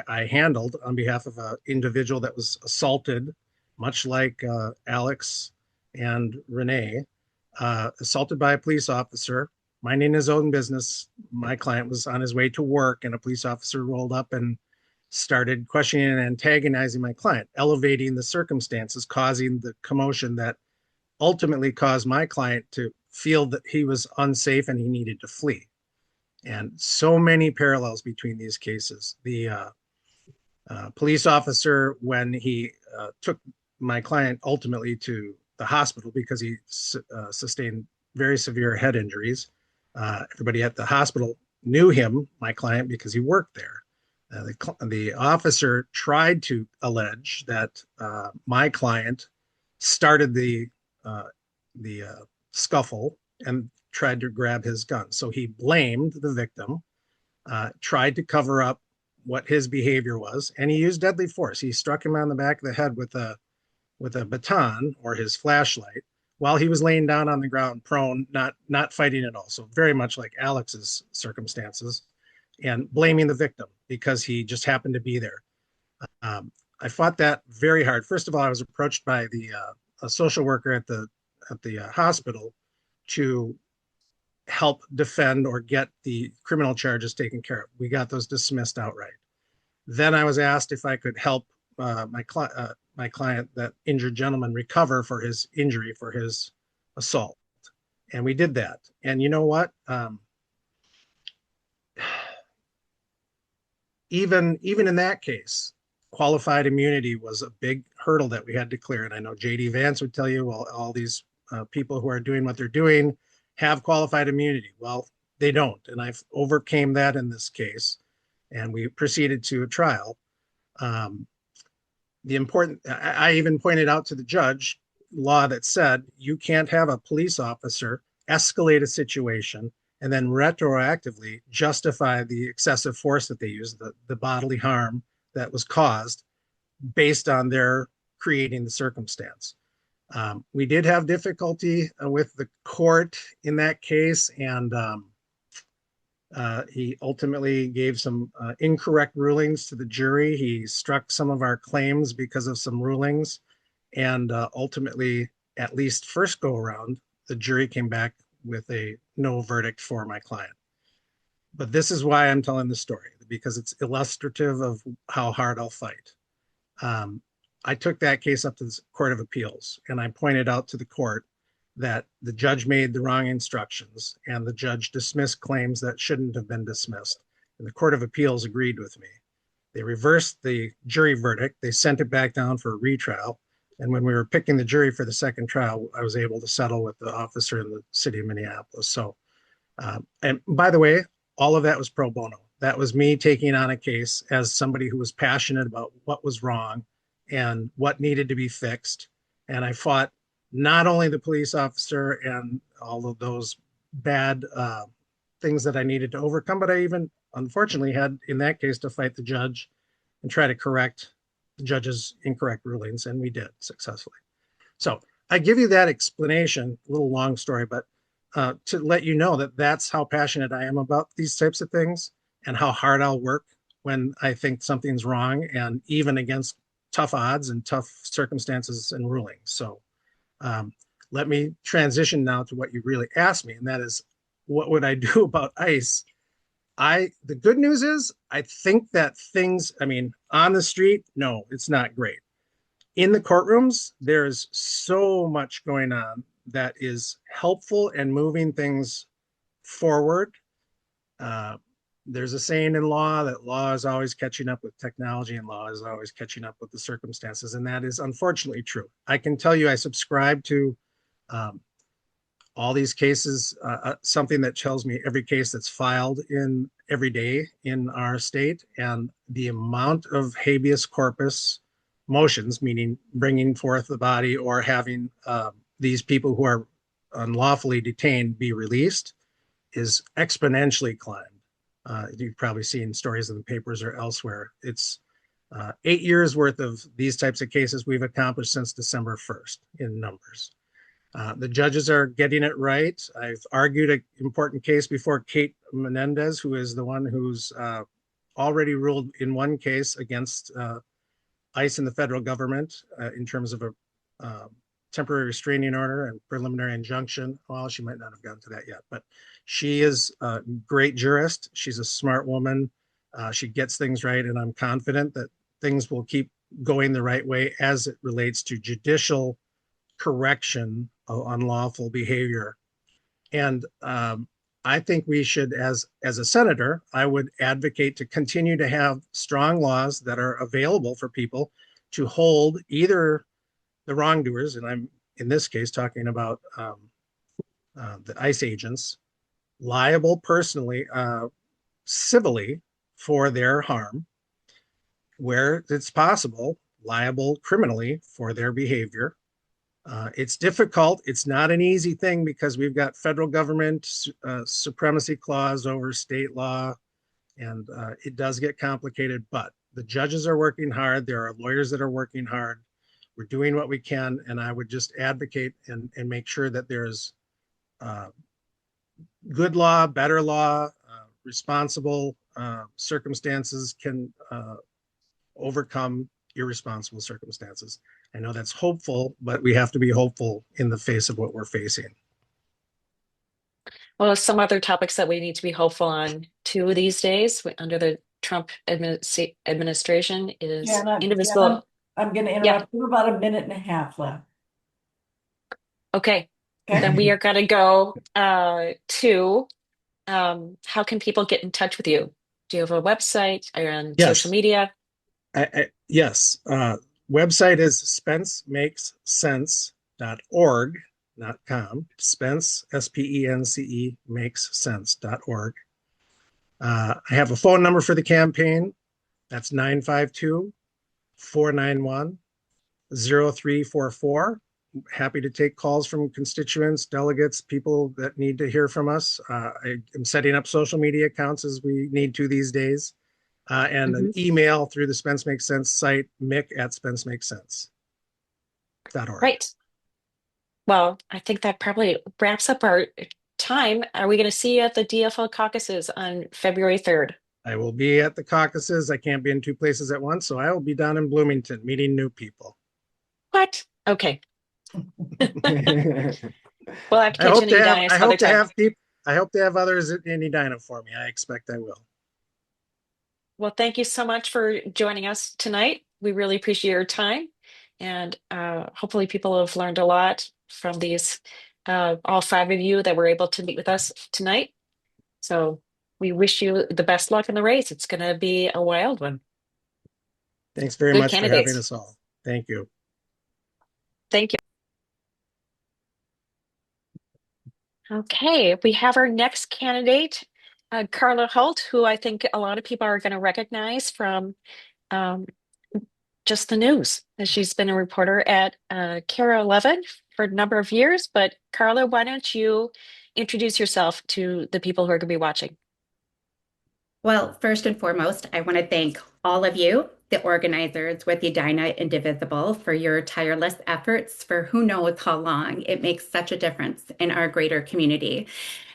handled on behalf of an individual that was assaulted, much like Alex and Renee, assaulted by a police officer, minding his own business. My client was on his way to work, and a police officer rolled up and started questioning and antagonizing my client, elevating the circumstances, causing the commotion that ultimately caused my client to feel that he was unsafe and he needed to flee. And so many parallels between these cases. The police officer, when he took my client ultimately to the hospital because he sustained very severe head injuries, everybody at the hospital knew him, my client, because he worked there. The officer tried to allege that my client started the scuffle and tried to grab his gun. So he blamed the victim, tried to cover up what his behavior was, and he used deadly force. He struck him on the back of the head with a baton or his flashlight while he was laying down on the ground, prone, not fighting at all. So very much like Alex's circumstances, and blaming the victim because he just happened to be there. I fought that very hard. First of all, I was approached by a social worker at the hospital to help defend or get the criminal charges taken care of. We got those dismissed outright. Then I was asked if I could help my client, that injured gentleman, recover for his injury, for his assault, and we did that. And you know what? Even in that case, qualified immunity was a big hurdle that we had to clear. And I know JD Vance would tell you, well, all these people who are doing what they're doing have qualified immunity. Well, they don't. And I've overcame that in this case. And we proceeded to a trial. I even pointed out to the judge law that said you can't have a police officer escalate a situation and then retroactively justify the excessive force that they used, the bodily harm that was caused based on their creating the circumstance. We did have difficulty with the court in that case, and he ultimately gave some incorrect rulings to the jury. He struck some of our claims because of some rulings, and ultimately, at least first go around, the jury came back with a no verdict for my client. But this is why I'm telling the story, because it's illustrative of how hard I'll fight. I took that case up to the Court of Appeals, and I pointed out to the court that the judge made the wrong instructions and the judge dismissed claims that shouldn't have been dismissed. And the Court of Appeals agreed with me. They reversed the jury verdict. They sent it back down for a retrial. And when we were picking the jury for the second trial, I was able to settle with the officer in the city of Minneapolis. So, and by the way, all of that was pro bono. That was me taking on a case as somebody who was passionate about what was wrong and what needed to be fixed. And I fought not only the police officer and all of those bad things that I needed to overcome, but I even unfortunately had in that case to fight the judge and try to correct the judge's incorrect rulings, and we did successfully. So I give you that explanation, a little long story, but to let you know that that's how passionate I am about these types of things and how hard I'll work when I think something's wrong, and even against tough odds and tough circumstances and rulings. So um, let me transition now to what you really asked me, and that is, what would I do about ICE? The good news is, I think that things, I mean, on the street, no, it's not great. In the courtrooms, there's so much going on that is helpful and moving things forward. Uh, there's a saying in law that law is always catching up with technology, and law is always catching up with the circumstances. And that is unfortunately true. I can tell you, I subscribe to um, all these cases, something that tells me every case that's filed in every day in our state, and the amount of habeas corpus motions, meaning bringing forth the body or having these people who are unlawfully detained be released, is exponentially climbed. You've probably seen stories in the papers or elsewhere. It's 8 years worth of these types of cases we've accomplished since December 1st in numbers. The judges are getting it right. I've argued an important case before Kate Menendez, who is the one who's already ruled in one case against ICE and the federal government in terms of a temporary restraining order and preliminary injunction. Well, she might not have gotten to that yet, but she is a great jurist. She's a smart woman. She gets things right, and I'm confident that things will keep going the right way as it relates to judicial correction of unlawful behavior. And I think we should, as a senator, I would advocate to continue to have strong laws that are available for people to hold either the wrongdoers, and I'm in this case talking about the ICE agents, liable personally, civilly for their harm, where it's possible, liable criminally for their behavior. It's difficult. It's not an easy thing because we've got federal government supremacy clause over state law, and it does get complicated, but the judges are working hard. There are lawyers that are working hard. We're doing what we can, and I would just advocate and make sure that there's good law, better law, responsible circumstances can overcome irresponsible circumstances. I know that's hopeful, but we have to be hopeful in the face of what we're facing. Well, some other topics that we need to be hopeful on too these days under the Trump administration is Jana, indivisible. I'm going to Yeah. interrupt. We have about a minute and a half left. Okay. Okay. Then we are going to go to how can people get in touch with you? Do you have a website or on social media? Yes. Website is spencemakessense.org, not com. Spence, S-P-E-N-C-E, makessense.org. I have a phone number for the campaign. That's 952-491-0344. Happy to take calls from constituents, delegates, people that need to hear from us. I am setting up social media accounts as we need to these days. And an email through the Spence Makes Sense site, mick@spencemakessense.org. Right. Well, I think that probably wraps up our time. Are we going to see you at the DFL caucuses on February 3rd? I will be at the caucuses. I can't be in two places at once, so I will be down in Bloomington meeting new people. What? Okay. We'll have to I catch hope an to have, Edina I some other hope to time. have people. I hope to have others in Edina for me. I expect I will. Well, thank you so much for joining us tonight. We really appreciate your time, and hopefully people have learned a lot from these, all five of you that were able to meet with us tonight. So we wish you the best luck in the race. It's going to be a wild one. Thanks very Good much for having candidates. us all. Thank you. Thank you. Okay, we have our next candidate, Karla Hult, who I think a lot of people are going to recognize from just the news. She's been a reporter at KARA 11 for a number of years. But Karla, why don't you introduce yourself to the people who are going to be watching? Well, first and foremost, I want to thank all of you, the organizers with Edina Indivisible, for your tireless efforts for who knows how long. It makes such a difference in our greater community.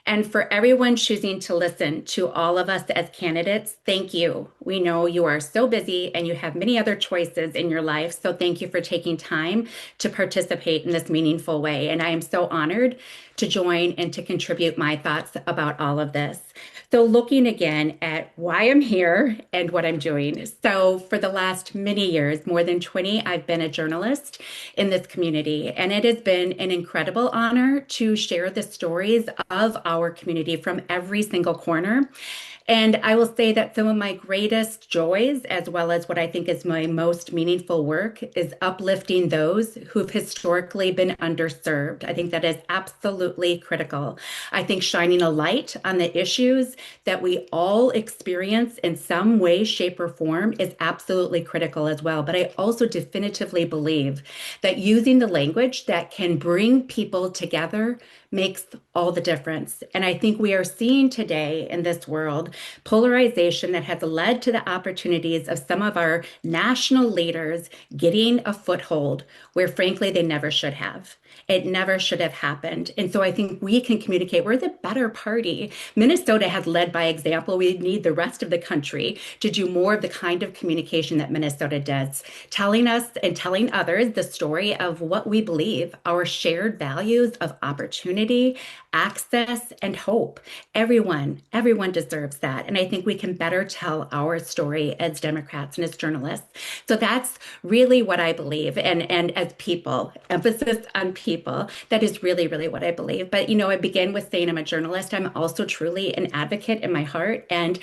And for everyone choosing to listen to all of us as candidates, thank you. We know you are so busy and you have many other choices in your life. So thank you for taking time to participate in this meaningful way. And I am so honored to join and to contribute my thoughts about all of this. So looking again at why I'm here and what I'm doing. So for the last many years, more than 20, I've been a journalist in this community. And it has been an incredible honor to share the stories of our community from every single corner. And I will say that some of my greatest joys, as well as what I think is my most meaningful work, is uplifting those who've historically been underserved. I think that is absolutely critical. I think shining a light on the issues that we all experience in some way, shape, or form is absolutely critical as well. But I also definitively believe that using the language that can bring people together makes all the difference. And I think we are seeing today in this world polarization that has led to the opportunities of some of our national leaders getting a foothold where, frankly, they never should have. It never should have happened. And so I think we can communicate. We're the better party. Minnesota has led by example. We need the rest of the country to do more of the kind of communication that Minnesota does, telling us and telling others the story of what we believe, our shared values of opportunity, access, and hope. Everyone deserves that. And I think we can better tell our story as Democrats and as journalists. So that's really what I believe. And as people, emphasis on people, that is really, really what I believe. But, I begin with saying I'm a journalist. I'm also truly an advocate in my heart. And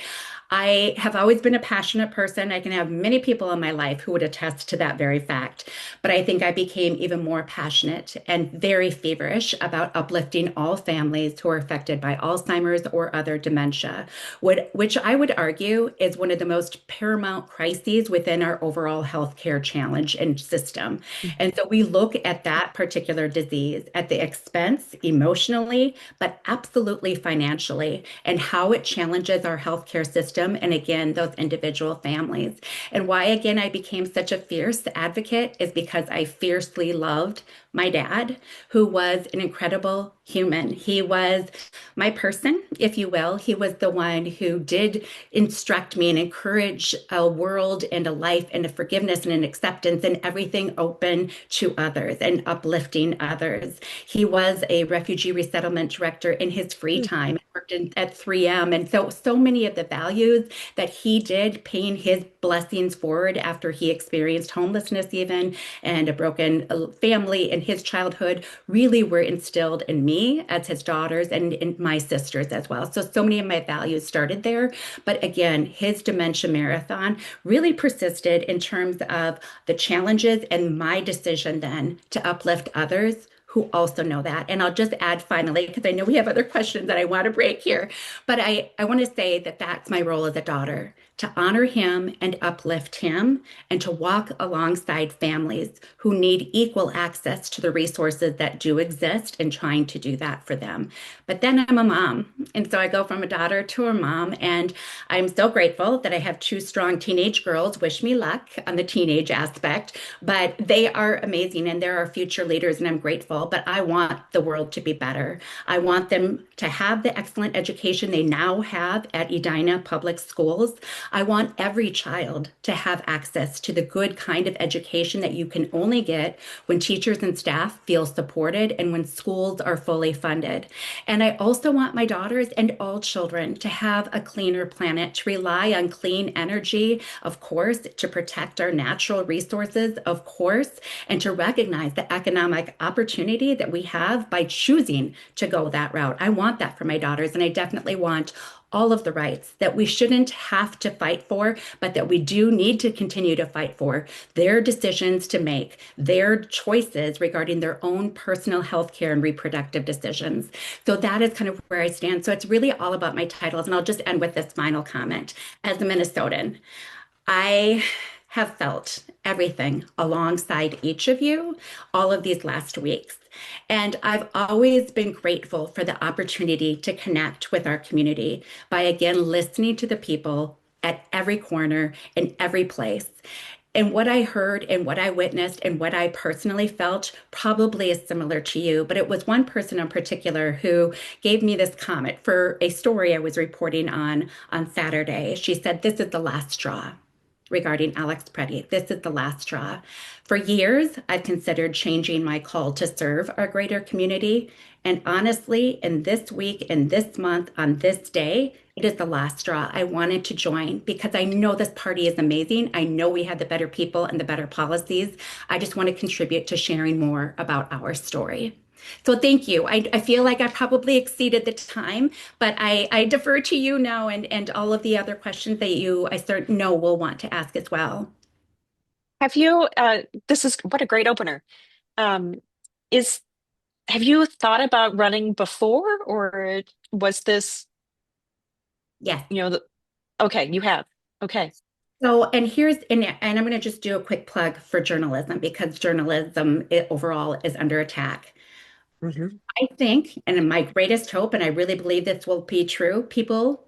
I have always been a passionate person. I can have many people in my life who would attest to that very fact. But I think I became even more passionate and very feverish about uplifting all families who are affected by Alzheimer's or other dementia, which I would argue is one of the most paramount crises within our overall healthcare challenge and system. And so we look at that particular disease at the expense emotionally, but absolutely financially, and how it challenges our healthcare system and again, those individual families. And why, again, I became such a fierce advocate is because I fiercely loved my dad, who was an incredible human. He was my person, if you will. He was the one who did instruct me and encourage a world and a life and a forgiveness and an acceptance and everything open to others and uplifting others. He was a refugee resettlement director in his free time, worked at 3M. And so many of the values that he did, paying his blessings forward after he experienced homelessness even and a broken family in his childhood, really were instilled in me as his daughters and in my sisters as well. So many of my values started there. But again, his dementia marathon really persisted in terms of the challenges and my decision then to uplift others who also know that. And I'll just add finally, because I know we have other questions that I want to break here, but I want to say that that's my role as a daughter, to honor him and uplift him and to walk alongside families who need equal access to the resources that do exist and trying to do that for them. But then I'm a mom. And so I go from a daughter to a mom. And I'm so grateful that I have two strong teenage girls. Wish me luck on the teenage aspect, but they are amazing and they're our future leaders. And I'm grateful, but I want the world to be better. I want them to have the excellent education they now have at Edina Public Schools. I want every child to have access to the good kind of education that you can only get when teachers and staff feel supported and when schools are fully funded. And I also want my daughters and all children to have a cleaner planet, to rely on clean energy, of course, to protect our natural resources, of course, and to recognize the economic opportunity that we have by choosing to go that route. I want that for my daughters, and I definitely want all of the rights that we shouldn't have to fight for, but that we do need to continue to fight for, their decisions to make, their choices regarding their own personal health care and reproductive decisions. So that is kind of where I stand. So it's really all about my titles. And I'll just end with this final comment. As a Minnesotan, I have felt everything alongside each of you all of these last weeks. And I've always been grateful for the opportunity to connect with our community by again listening to the people at every corner in every place. And what I heard and what I witnessed and what I personally felt probably is similar to you. But it was one person in particular who gave me this comment for a story I was reporting on Saturday. She said, "This is the last straw." Regarding Alex Preddy, this is the last straw. For years, I've considered changing my call to serve our greater community. And honestly, in this week, in this month, on this day, it is the last straw. I wanted to join because I know this party is amazing. I know we have the better people and the better policies. I just want to contribute to sharing more about our story. So thank you. I feel like I probably exceeded the time, but I defer to you now and all of the other questions that I certainly know will want to ask as well. Have you, this is what a great opener. Um, is Have you thought about running before, or was this, Yes. okay, you have. Okay. So, and I'm going to just do a quick plug for journalism because journalism overall is under attack. Hmm. I think, and my greatest hope, and I really believe this will be true, people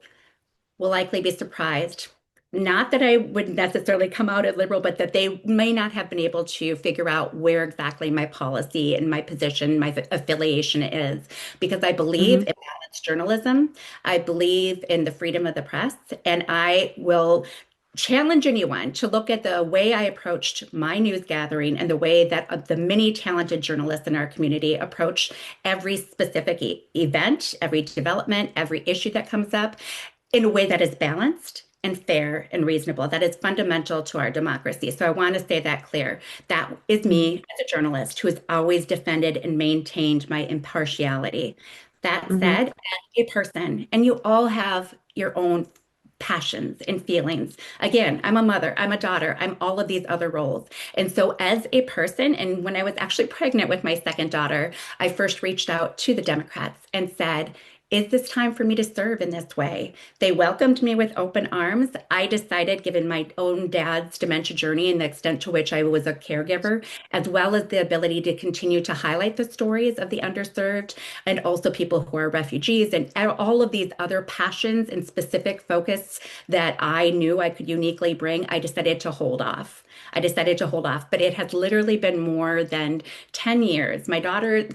will likely be surprised. Not that I would necessarily come out as liberal, but that they may not have been able to figure out where exactly my policy and my position, my affiliation is, because I believe Hmm. in balanced journalism. I believe in the freedom of the press, and I will challenge anyone to look at the way I approached my news gathering and the way that the many talented journalists in our community approach every specific event, every development, every issue that comes up in a way that is balanced and fair and reasonable. That is fundamental to our democracy. So I want to say that clear. That is me as a journalist who has always defended and maintained my impartiality. That Hmm. said, as a person, and you all have your own passions and feelings. Again, I'm a mother, I'm a daughter, I'm all of these other roles. And so, as a person, and when I was actually pregnant with my second daughter, I first reached out to the Democrats and said, "Is this time for me to serve in this way?" They welcomed me with open arms. I decided, given my own dad's dementia journey and the extent to which I was a caregiver, as well as the ability to continue to highlight the stories of the underserved and also people who are refugees and all of these other passions and specific focus that I knew I could uniquely bring, I decided to hold off. I decided to hold off, but it has literally been more than 10 years. My daughter,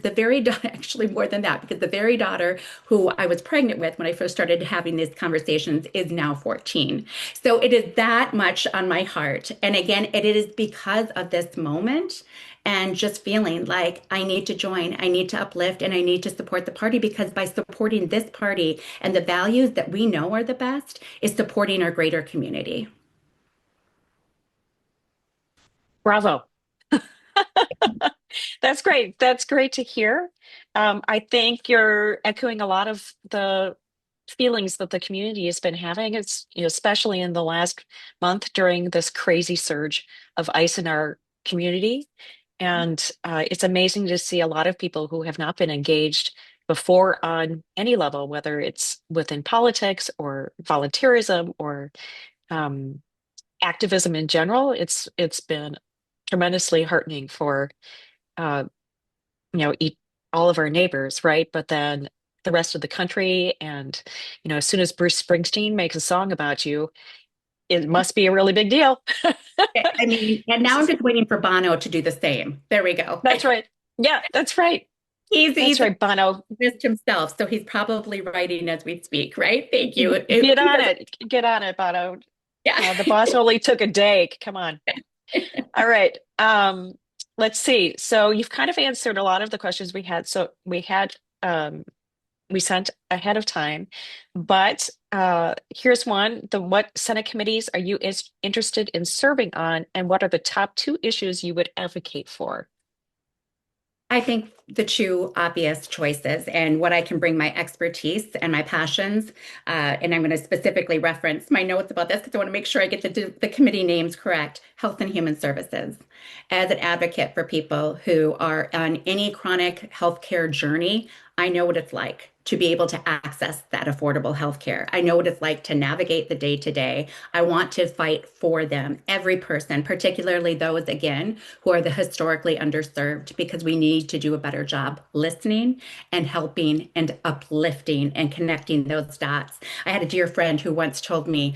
actually more than that, because the very daughter who I was pregnant with when I first started having these conversations is now 14. So it is that much on my heart. And again, it is because of this moment and just feeling like I need to join, I need to uplift, and I need to support the party because by supporting this party and the values that we know are the best is supporting our greater community. Bravo. That's great. That's great to hear. I think you're echoing a lot of the feelings that the community has been having. It's, especially in the last month during this crazy surge of ICE in our community. And it's amazing to see a lot of people who have not been engaged before on any level, whether it's within politics or volunteerism or um, activism in general. It's been tremendously heartening for uh, all of our neighbors, right? But then the rest of the country, and as soon as Bruce Springsteen makes a song about you, it must be a really big deal. I mean, and now I'm just waiting for Bono to do the same. There we go. That's right. Yeah, that's right. He's That's right, Bono. missed himself, so he's probably writing as we speak, right? Thank you. Get He on doesn't, it. Get on it, Bono. yeah. The boss only took a day. Come on. All right. Let's see. So you've kind of answered a lot of the questions we had. So we sent ahead of time, but here's one. What Senate committees are you interested in serving on, and what are the top two issues you would advocate for? I think the two obvious choices and what I can bring my expertise and my passions, and I'm going to specifically reference my notes about this because I want to make sure I get the committee names correct. Health and Human Services. As an advocate for people who are on any chronic healthcare journey, I know what it's like to be able to access that affordable health care. I know what it's like to navigate the day to day. I want to fight for them, every person, particularly those, again, who are the historically underserved, because we need to do a better job listening and helping and uplifting and connecting those dots. I had a dear friend who once told me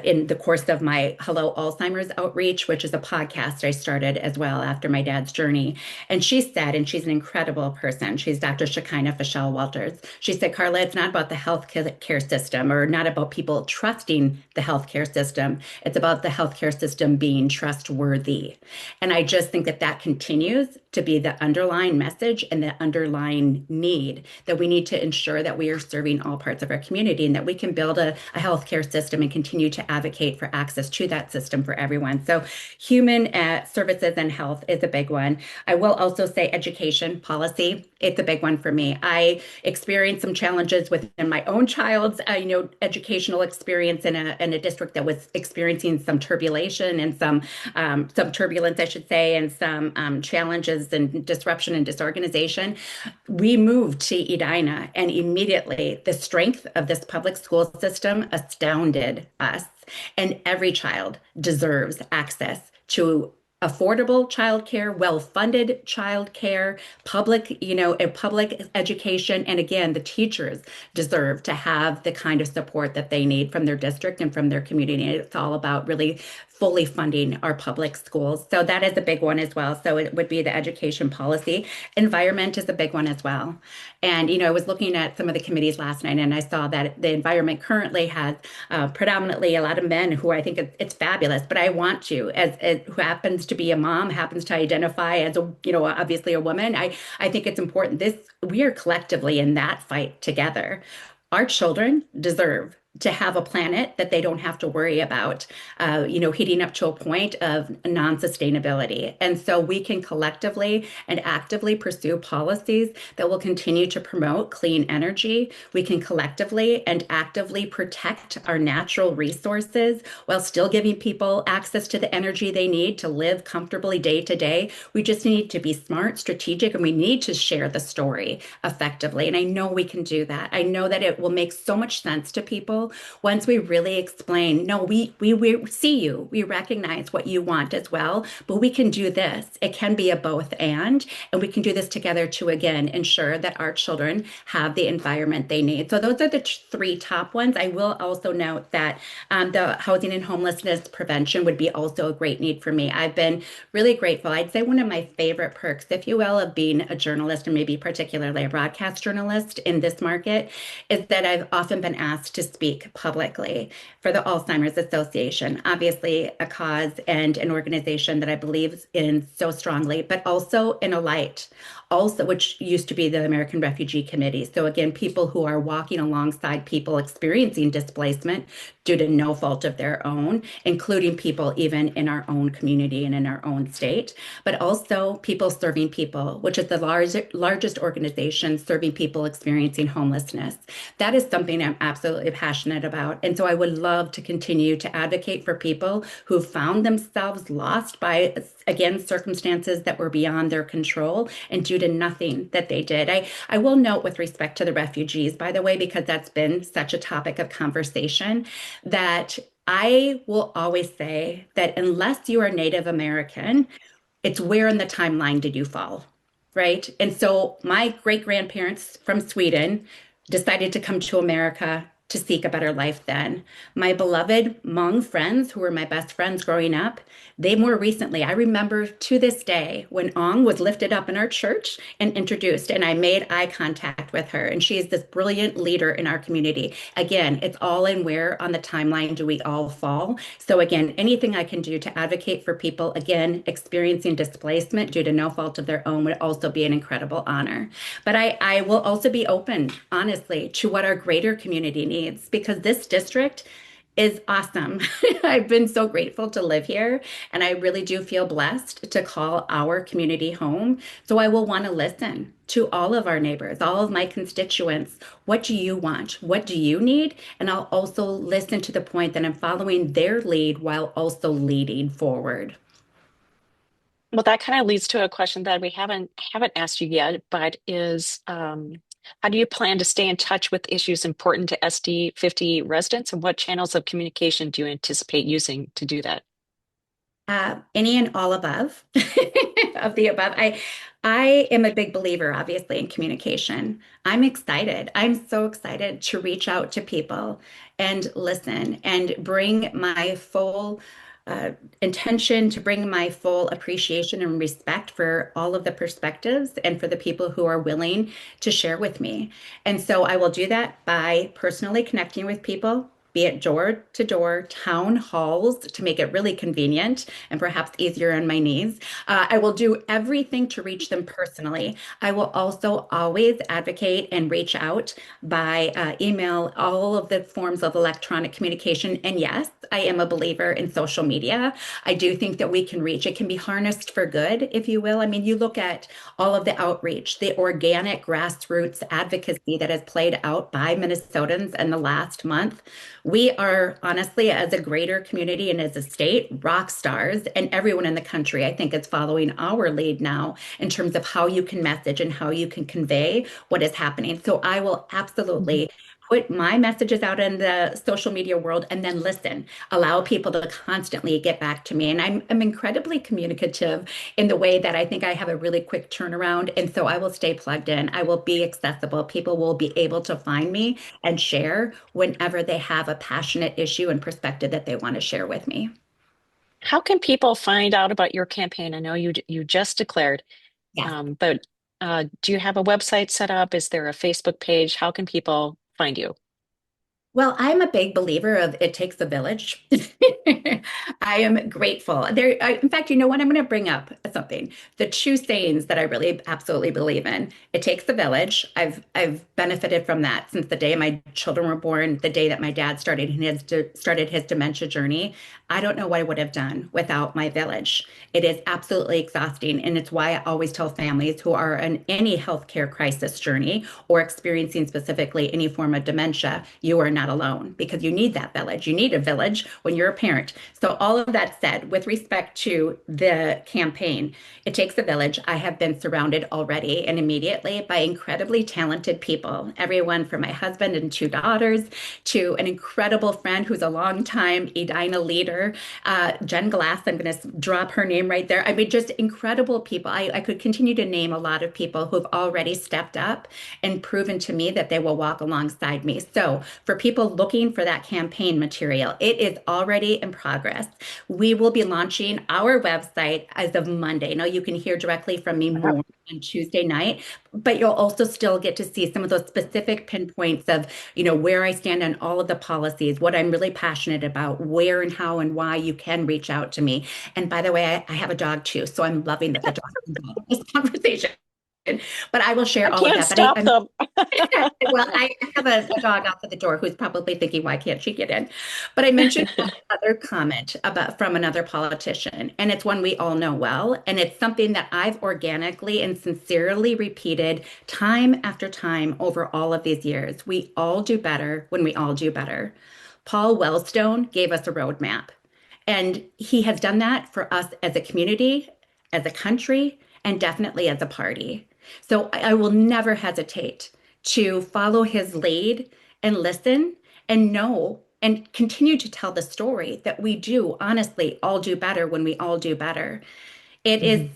in the course of my Hello Alzheimer's outreach, which is a podcast I started as well after my dad's journey. And she said, and she's an incredible person, she's Dr. Shekinah Fischel Walters. She said, Karla, it's not about the healthcare system or not about people trusting the healthcare system. It's about the healthcare system being trustworthy. And I just think that that continues to be the underlying message and the underlying need, that we need to ensure that we are serving all parts of our community and that we can build a healthcare system and continue to advocate for access to that system for everyone. So human services and health is a big one. I will also say education policy. It's a big one for me. I experienced some challenges within my own child's, educational experience in a district that was experiencing some turbulation and some turbulence, I should say, and some challenges and disruption and disorganization. We moved to Edina, and immediately the strength of this public school system astounded us. And every child deserves access to affordable childcare, well-funded childcare, a public education. And again, the teachers deserve to have the kind of support that they need from their district and from their community. And it's all about really fully funding our public schools. So that is a big one as well. So it would be the education policy. Environment is a big one as well. And, I was looking at some of the committees last night and I saw that the environment currently has predominantly a lot of men who I think it's fabulous, but I want to, as who happens to be a mom, happens to identify as obviously a woman. I think it's important. We are collectively in that fight together. Our children deserve to have a planet that they don't have to worry about, heating up to a point of non-sustainability. And so we can collectively and actively pursue policies that will continue to promote clean energy. We can collectively and actively protect our natural resources while still giving people access to the energy they need to live comfortably day to day. We just need to be smart, strategic, and we need to share the story effectively. And I know we can do that. I know that it will make so much sense to people once we really explain, no, we see you, we recognize what you want as well, but we can do this. It can be a both and we can do this together to, again, ensure that our children have the environment they need. So those are the three top ones. I will also note that the housing and homelessness prevention would be also a great need for me. I've been really grateful. I'd say one of my favorite perks, if you will, of being a journalist and maybe particularly a broadcast journalist in this market is that I've often been asked to speak publicly for the Alzheimer's Association, obviously a cause and an organization that I believe in so strongly, but also in a light, also which used to be the American Refugee Committee. So again, people who are walking alongside people experiencing displacement due to no fault of their own, including people even in our own community and in our own state, but also people serving people, which is the largest organization serving people experiencing homelessness. That is something I'm absolutely passionate about. And so I would love to continue to advocate for people who found themselves lost by, again, circumstances that were beyond their control and due to nothing that they did. I will note with respect to the refugees, by the way, because that's been such a topic of conversation, that I will always say that unless you are Native American, it's where in the timeline did you fall, right? And so my great grandparents from Sweden decided to come to America to seek a better life then. My beloved Hmong friends, who were my best friends growing up, they more recently, I remember to this day when Ong was lifted up in our church and introduced, and I made eye contact with her. And she is this brilliant leader in our community. Again, it's all in where on the timeline do we all fall. So again, anything I can do to advocate for people, again, experiencing displacement due to no fault of their own would also be an incredible honor. But I will also be open, honestly, to what our greater community needs, because this district is awesome. I've been so grateful to live here, and I really do feel blessed to call our community home. So I will want to listen to all of our neighbors, all of my constituents. What do you want? What do you need? And I'll also listen to the point that I'm following their lead while also leading forward. Well, that kind of leads to a question that we haven't asked you yet, but is How do you plan to stay in touch with issues important to SD 50 residents, and what channels of communication do you anticipate using to do that? Any and all above of the above. I am a big believer, obviously, in communication. I'm excited. I'm so excited to reach out to people and listen and bring my full uh, intention, to bring my full appreciation and respect for all of the perspectives and for the people who are willing to share with me. And so I will do that by personally connecting with people, be it door to door, town halls to make it really convenient and perhaps easier on my knees. I will do everything to reach them personally. I will also always advocate and reach out by email, all of the forms of electronic communication. And yes, I am a believer in social media. I do think that we can reach, it can be harnessed for good, if you will. I mean, you look at all of the outreach, the organic grassroots advocacy that has played out by Minnesotans in the last month. We are honestly, as a greater community and as a state, rock stars, and everyone in the country, I think, is following our lead now in terms of how you can message and how you can convey what is happening. So I will absolutely put my messages out in the social media world and then listen, allow people to constantly get back to me. And I'm incredibly communicative in the way that I think I have a really quick turnaround. And so I will stay plugged in. I will be accessible. People will be able to find me and share whenever they have a passionate issue and perspective that they want to share with me. How can people find out about your campaign? I know you just declared, Yes. but do you have a website set up? Is there a Facebook page? How can people find you? Well, I'm a big believer of it takes a village. I am grateful. In fact, you know what? I'm going to bring up something. The two sayings that I really absolutely believe in. It takes a village. I've benefited from that since the day my children were born, the day that my dad started his dementia journey. I don't know what I would have done without my village. It is absolutely exhausting, and it's why I always tell families who are in any healthcare crisis journey or experiencing specifically any form of dementia, you are not alone because you need that village. You need a village when you're a parent. So, all of that said, with respect to the campaign, it takes a village. I have been surrounded already and immediately by incredibly talented people, everyone from my husband and two daughters to an incredible friend who's a longtime Edina leader, Jen Glass. I'm going to drop her name right there. I mean, just incredible people. I could continue to name a lot of people who've already stepped up and proven to me that they will walk alongside me. So, for people looking for that campaign material, it is already in progress. We will be launching our website as of Monday. Now, you can hear directly from me more on Tuesday night, but you'll also still get to see some of those specific pinpoints of, where I stand on all of the policies, what I'm really passionate about, where and how and why you can reach out to me. And by the way, I have a dog too, so I'm loving that the dog is involved in this conversation. But I will share I all of can't that. stop them. Well, I have a dog outside the door who's probably thinking, why can't she get in? But I mentioned another comment from another politician, and it's one we all know well. And it's something that I've organically and sincerely repeated time after time over all of these years. We all do better when we all do better. Paul Wellstone gave us a roadmap, and he has done that for us as a community, as a country, and definitely as a party. So I will never hesitate to follow his lead and listen and know and continue to tell the story that we do honestly all do better when we all do better. It is, Mhm.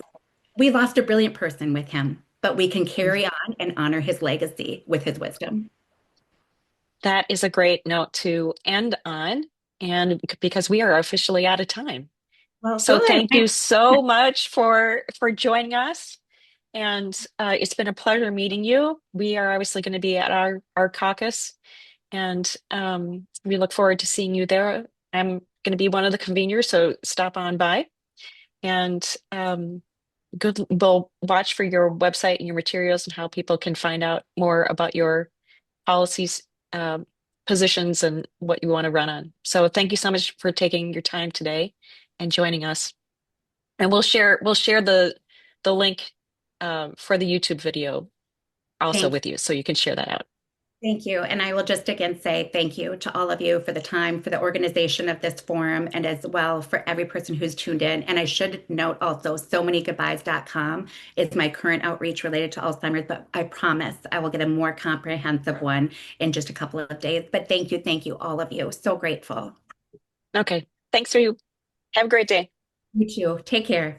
we lost a brilliant person with him, but we can carry on and honor his legacy with his wisdom. That is a great note to end on, and because we are officially out of time. Well, So good. thank you so much for joining us. And it's been a pleasure meeting you. We are obviously going to be at our caucus, and we look forward to seeing you there. I'm going to be one of the conveners, so stop on by. And good. We'll watch for your website and your materials and how people can find out more about your policies, positions, and what you want to run on. So thank you so much for taking your time today and joining us. And we'll share the link for the YouTube video also Thank with you, so you can share that out. Thank you. And I will just again say thank you to all of you for the time, for the organization of this forum, and as well for every person who's tuned in. And I should note also, SoManyGoodbyes.com is my current outreach related to Alzheimer's, but I promise I will get a more comprehensive one in just a couple of days. But thank you, all of you. So grateful. Okay. Thanks for you. Have a great day. You too. Take care.